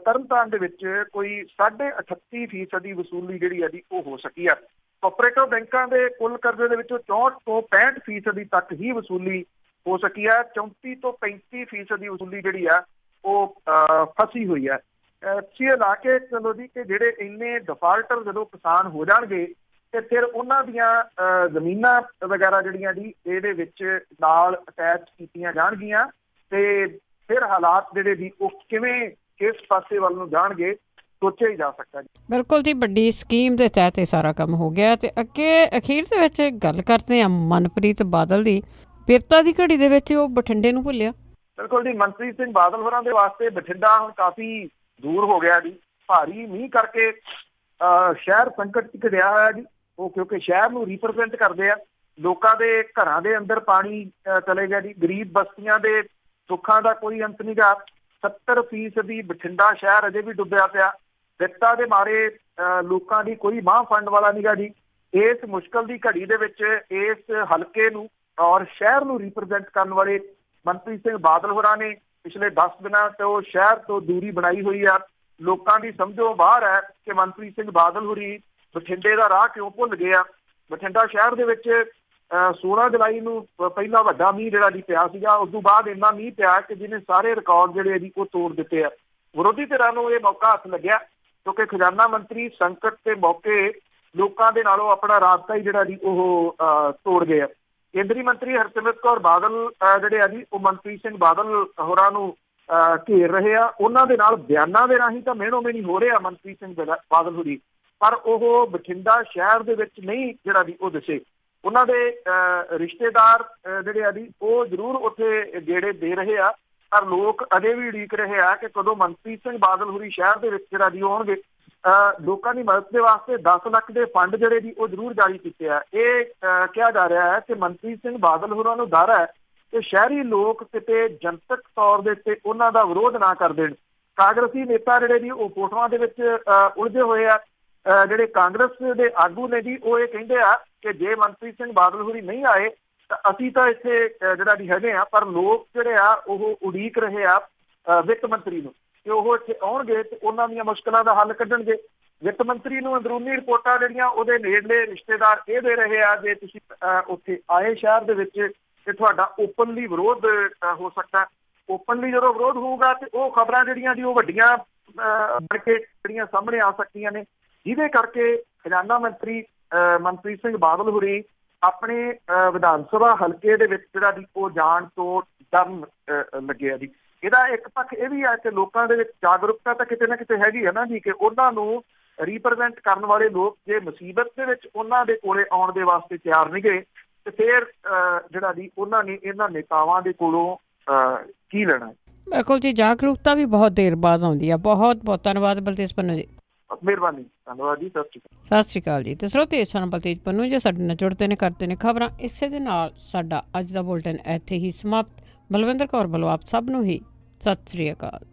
ਤਰਨਤਾਰਨ ਦੇ ਵਿੱਚ ਕੋਈ 38.5% ਵਸੂਲੀ ਜਿਹੜੀ ਹੈ ਜੀ ਉਹ ਹੋ ਸਕੀ ਆ। ਕੋਆਪਰੇਟਿਵ ਬੈਂਕਾਂ ਦੇ ਕੁੱਲ ਕਰਜ਼ੇ ਦੇ ਵਿੱਚੋਂ 64 ਤੋਂ 65% ਤੱਕ ਹੀ ਵਸੂਲੀ ਹੋ ਸਕੀ ਹੈ। 34 ਤੋਂ 35% ਵਸੂਲੀ ਜਿਹੜੀ ਆ ਉਹ ਫਸੀ ਹੋਈ ਹੈ। ਤੁਸੀਂ ਇਹ ਲਾ ਕੇ ਚਲੋ ਜੀ ਕਿ ਜਿਹੜੇ ਇੰਨੇ ਡਿਫਾਲਟਰ ਜਦੋਂ ਕਿਸਾਨ ਹੋ ਜਾਣਗੇ ਤੇ ਫਿਰ ਉਹਨਾਂ ਦੀਆਂ ਜ਼ਮੀਨਾਂ ਵਗੈਰਾ ਜਿਹੜੀਆਂ ਜੀ ਇਹਦੇ ਵਿੱਚ ਨਾਲ ਅਟੈਚ ਕੀਤੀਆਂ ਜਾਣਗੀਆਂ ਤੇ ਫਿਰ ਹਾਲਾਤ ਜਿਹੜੇ ਜੀ ਉਹ ਕਿਵੇਂ ਕਿਸ ਪਾਸੇ ਵੱਲ ਨੂੰ ਜਾਣਗੇ ਸੋਚਿਆ ਹੀ ਜਾ ਸਕਦਾ ਜੀ। ਬਿਲਕੁਲ ਜੀ, ਵੱਡੀ ਸਕੀਮ ਦੇ ਤਹਿਤ ਇਹ ਸਾਰਾ ਕੰਮ ਹੋ ਗਿਆ। ਤੇ ਅੱਗੇ ਅਖੀਰ ਦੇ ਵਿੱਚ ਗੱਲ ਕਰਦੇ ਹਾਂ ਮਨਪ੍ਰੀਤ ਬਾਦਲ ਦੀ। ਬਿਪਤਾ ਦੀ ਘੜੀ ਦੇ ਵਿੱਚ ਉਹ ਬਠਿੰਡੇ ਨੂੰ ਭੁੱਲਿਆ। ਬਿਲਕੁਲ ਜੀ, ਮਨਪ੍ਰੀਤ ਸਿੰਘ ਬਾਦਲ ਹੋਰਾਂ ਦੇ ਵਾਸਤੇ ਬਠਿੰਡਾ ਹੁਣ ਕਾਫੀ ਦੂਰ ਹੋ ਗਿਆ ਜੀ। ਭਾਰੀ ਮੀਂਹ ਕਰਕੇ ਸ਼ਹਿਰ ਸੰਕਟ 'ਚ ਘਿਰਿਆ ਹੋਇਆ ਜੀ। ਉਹ ਕਿਉਂਕਿ ਸ਼ਹਿਰ ਨੂੰ ਰਿਪਰੈਜ਼ੈਂਟ ਕਰਦੇ ਆ, ਲੋਕਾਂ ਦੇ ਘਰਾਂ ਦੇ ਅੰਦਰ ਪਾਣੀ ਚਲੇ ਗਿਆ ਜੀ। ਗਰੀਬ ਬਸਤੀਆਂ ਦੇ ਸੁੱਖਾਂ ਦਾ ਕੋਈ ਅੰਤ ਨਹੀਂ ਗਾ। 70% ਬਠਿੰਡਾ ਸ਼ਹਿਰ ਅਜੇ ਵੀ ਡੁੱਬਿਆ ਪਿਆ। ਵਿੱਤਾਂ ਦੇ ਮਾਰੇ ਲੋਕਾਂ ਦੀ ਕੋਈ ਬਾਂਹ ਫੜਨ ਵਾਲਾ ਨਹੀਂ ਗਾ ਜੀ। ਇਸ ਮੁਸ਼ਕਲ ਦੀ ਘੜੀ ਦੇ ਵਿੱਚ ਇਸ ਹਲਕੇ ਨੂੰ ਔਰ ਸ਼ਹਿਰ ਨੂੰ ਰਿਪਰੈਜ਼ੈਂਟ ਕਰਨ ਵਾਲੇ ਮਨਪ੍ਰੀਤ ਸਿੰਘ ਬਾਦਲ ਹੋਰਾਂ ਨੇ ਪਿਛਲੇ 10 ਦਿਨਾਂ ਤੋਂ ਸ਼ਹਿਰ ਤੋਂ ਦੂਰੀ ਬਣਾਈ ਹੋਈ ਆ। ਲੋਕਾਂ ਦੀ ਸਮਝੋਂ ਬਾਹਰ ਹੈ ਕਿ ਮਨਪ੍ਰੀਤ ਸਿੰਘ ਬਾਦਲ ਹੋਰੀ ਬਠਿੰਡੇ ਦਾ ਰਾਹ ਕਿਉਂ ਭੁੱਲ ਗਏ ਆ। ਬਠਿੰਡਾ ਸ਼ਹਿਰ ਦੇ ਵਿੱਚ 16 ਜੁਲਾਈ ਨੂੰ ਪਹਿਲਾ ਵੱਡਾ ਮੀਂਹ ਜਿਹੜਾ ਜੀ ਪਿਆ ਸੀਗਾ। ਉਸ ਤੋਂ ਬਾਅਦ ਇੰਨਾ ਮੀਂਹ ਪਿਆ ਕਿ ਜਿਹਨੇ ਸਾਰੇ ਰਿਕਾਰਡ ਜਿਹੜੇ ਜੀ ਉਹ ਤੋੜ ਦਿੱਤੇ ਆ। ਵਿਰੋਧੀ ਧਿਰਾਂ ਨੂੰ ਇਹ ਮੌਕਾ ਹੱਥ ਲੱਗਿਆ ਕਿਉਂਕਿ ਖਜ਼ਾਨਾ ਮੰਤਰੀ ਸੰਕਟ ਦੇ ਮੌਕੇ ਲੋਕਾਂ ਦੇ ਨਾਲੋਂ ਆਪਣਾ ਰਾਬਤਾ ਹੀ ਜਿਹੜਾ ਜੀ ਉਹ ਤੋੜ ਗਏ ਆ। ਕੇਂਦਰੀ ਮੰਤਰੀ ਹਰਸਿਮਰਤ ਕੌਰ ਬਾਦਲ ਜਿਹੜੇ ਆ ਜੀ ਉਹ ਮਨਪ੍ਰੀਤ ਸਿੰਘ ਬਾਦਲ ਹੋਰਾਂ ਨੂੰ ਘੇਰ ਰਹੇ ਆ। ਉਹਨਾਂ ਦੇ ਨਾਲ ਬਿਆਨਾਂ ਦੇ ਰਾਹੀਂ ਤਾਂ ਮਿਹਣੋ ਮਿਹਣੀ ਹੋ ਰਿਹਾ ਮਨਪ੍ਰੀਤ ਸਿੰਘ ਬਾਦਲ ਹੋਰੀ, ਪਰ ਉਹ ਬਠਿੰਡਾ ਸ਼ਹਿਰ ਦੇ ਵਿੱਚ ਨਹੀਂ ਜਿਹੜਾ ਜੀ ਉਹ ਦਿਸੇ। ਉਹਨਾਂ ਦੇ ਰਿਸ਼ਤੇਦਾਰ ਜਿਹੜੇ ਆ ਜੀ ਉਹ ਜ਼ਰੂਰ ਉੱਥੇ ਗੇੜੇ ਦੇ ਰਹੇ ਆ, ਪਰ ਲੋਕ ਅਜੇ ਵੀ ਉਡੀਕ ਰਹੇ ਆ ਕਿ ਕਦੋਂ ਮਨਪ੍ਰੀਤ ਸਿੰਘ ਬਾਦਲ ਹੋਰੀ ਸ਼ਹਿਰ ਦੇ ਵਿੱਚ ਜਿਹੜਾ ਜੀ ਆਉਣਗੇ। ਲੋਕਾਂ ਦੀ ਮਦਦ ਦੇ ਵਾਸਤੇ 10 ਲੱਖ ਦੇ ਫੰਡ ਜਿਹੜੇ ਜੀ ਉਹ ਜ਼ਰੂਰ ਜਾਰੀ ਕੀਤੇ ਆ। ਇਹ ਕਿਹਾ ਜਾ ਰਿਹਾ ਹੈ ਕਿ ਮਨਪ੍ਰੀਤ ਸਿੰਘ ਬਾਦਲ ਹੋਰਾਂ ਨੂੰ ਡਰ ਹੈ ਕਿ ਸ਼ਹਿਰੀ ਲੋਕ ਕਿਤੇ ਜਨਤਕ ਤੌਰ ਦੇ ਉੱਤੇ ਉਹਨਾਂ ਦਾ ਵਿਰੋਧ ਨਾ ਕਰ ਦੇਣ। ਕਾਂਗਰਸੀ ਨੇਤਾ ਜਿਹੜੇ ਜੀ ਉਹ ਫੋਟੋਆਂ ਦੇ ਵਿੱਚ ਉਲਝੇ ਹੋਏ ਆ। ਜਿਹੜੇ ਕਾਂਗਰਸ ਦੇ ਆਗੂ ਨੇ ਜੀ ਉਹ ਇਹ ਕਹਿੰਦੇ ਆ ਕਿ ਜੇ ਮਨਪ੍ਰੀਤ ਸਿੰਘ ਬਾਦਲ ਹੋਰੀ ਨਹੀਂ ਆਏ ਤਾਂ ਅਸੀਂ ਤਾਂ ਇੱਥੇ ਜਿਹੜਾ ਜੀ ਹੈਗੇ ਆ, ਪਰ ਲੋਕ ਜਿਹੜੇ ਆ ਉਹ ਉਡੀਕ ਰਹੇ ਆ ਵਿੱਤ ਮੰਤਰੀ ਨੂੰ ਕਿ ਉਹ ਇੱਥੇ ਆਉਣਗੇ ਤੇ ਉਹਨਾਂ ਦੀਆਂ ਮੁਸ਼ਕਲਾਂ ਦਾ ਹੱਲ ਕੱਢਣਗੇ। ਵਿੱਤ ਮੰਤਰੀ ਨੂੰ ਅੰਦਰੂਨੀ ਰਿਪੋਰਟਾਂ ਜਿਹੜੀਆਂ ਉਹਦੇ ਨੇੜਲੇ ਰਿਸ਼ਤੇਦਾਰ ਇਹ ਦੇ ਰਹੇ ਆ ਜੇ ਤੁਸੀਂ ਉੱਥੇ ਆਏ ਸ਼ਹਿਰ ਦੇ ਵਿੱਚ ਤੇ ਤੁਹਾਡਾ ਓਪਨਲੀ ਵਿਰੋਧ ਹੋ ਸਕਦਾ। ਓਪਨਲੀ ਜਦੋਂ ਵਿਰੋਧ ਹੋਊਗਾ ਤੇ ਉਹ ਖਬਰਾਂ ਜਿਹੜੀਆਂ ਜੀ ਉਹ ਵੱਡੀਆਂ ਬਣ ਕੇ ਜਿਹੜੀਆਂ ਸਾਹਮਣੇ ਆ ਸਕਦੀਆਂ ਨੇ, ਜਿਹਦੇ ਕਰਕੇ ਖਜ਼ਾਨਾ ਮੰਤਰੀ ਮਨਪ੍ਰੀਤ ਸਿੰਘ ਬਾਦਲ ਹੋਰੀ ਆਪਣੇ ਵਿਧਾਨ ਸਭਾ ਹਲਕੇ ਦੇ ਵਿੱਚ ਜਿਹੜਾ ਜੀ ਉਹ ਜਾਣ ਤੋਂ ਡਰਨ ਲੱਗੇ ਆ ਜੀ। ਇਹਦਾ ਇੱਕ ਪੱਖ ਇਹ ਵੀ ਹੈ ਕਿ ਲੋਕਾਂ ਦੇ ਵਿੱਚ ਜਾਗਰੂਕਤਾ ਤਾਂ ਕਿਤੇ ਨਾ ਕਿਤੇ ਹੈਗੀ ਹੈ ਨਾ ਜੀ, ਕਿ ਉਹਨਾਂ ਨੂੰ ਰੀਪ੍ਰਜੈਂਟ ਕਰਨ ਵਾਲੇ ਲੋਕ ਜੇ ਮੁਸੀਬਤ ਦੇ ਵਿੱਚ ਉਹਨਾਂ ਦੇ ਕੋਲੇ ਆਉਣ ਦੇ ਵਾਸਤੇ ਤਿਆਰ ਨਹੀਂ ਗਏ ਤੇ ਫਿਰ ਜਿਹੜਾ ਜੀ ਉਹਨਾਂ ਨੇ ਇਹਨਾਂ ਨੇਤਾਵਾਂ ਦੇ ਕੋਲੋਂ ਕੀ ਲੈਣਾ। ਬਿਲਕੁਲ ਜੀ, ਜਾਗਰੂਕਤਾ ਵੀ ਬਹੁਤ ਦੇਰ ਬਾਅਦ ਆਉਂਦੀ ਆ। ਬਹੁਤ ਬਹੁਤ ਧੰਨਵਾਦ ਬਲਤੇਜ ਪੰਨੂ ਜੀ। ਮਿਹਰਬਾਨੀ, ਧੰਨਵਾਦ ਜੀ, ਸਤਿ ਸ਼੍ਰੀ ਸਤਿ ਅਕਾਲ। ਸ਼੍ਰੀ ਅਕਾਲ ਜੀ। ਤੇ ਸਰੋਤੇ ਸਨ ਬਲਤੇਜ ਪੰਨੂ ਜੀ ਸਾਡੇ ਨਾਲ ਜੁੜਦੇ ਨੇ, ਕਰਦੇ ਨੇ ਖਬਰਾਂ। ਇਸੇ ਦੇ ਨਾਲ ਸਾਡਾ ਅੱਜ ਦਾ ਬੁਲਟਨ ਇੱਥੇ ਹੀ ਸਮਾਪਤ। ਬਲਵਿੰਦਰ ਕੌਰ ਵੱਲੋਂ ਆਪ ਸਭ ਨੂੰ ਹੀ ਸਤਿ ਸ਼੍ਰੀ ਅਕਾਲ।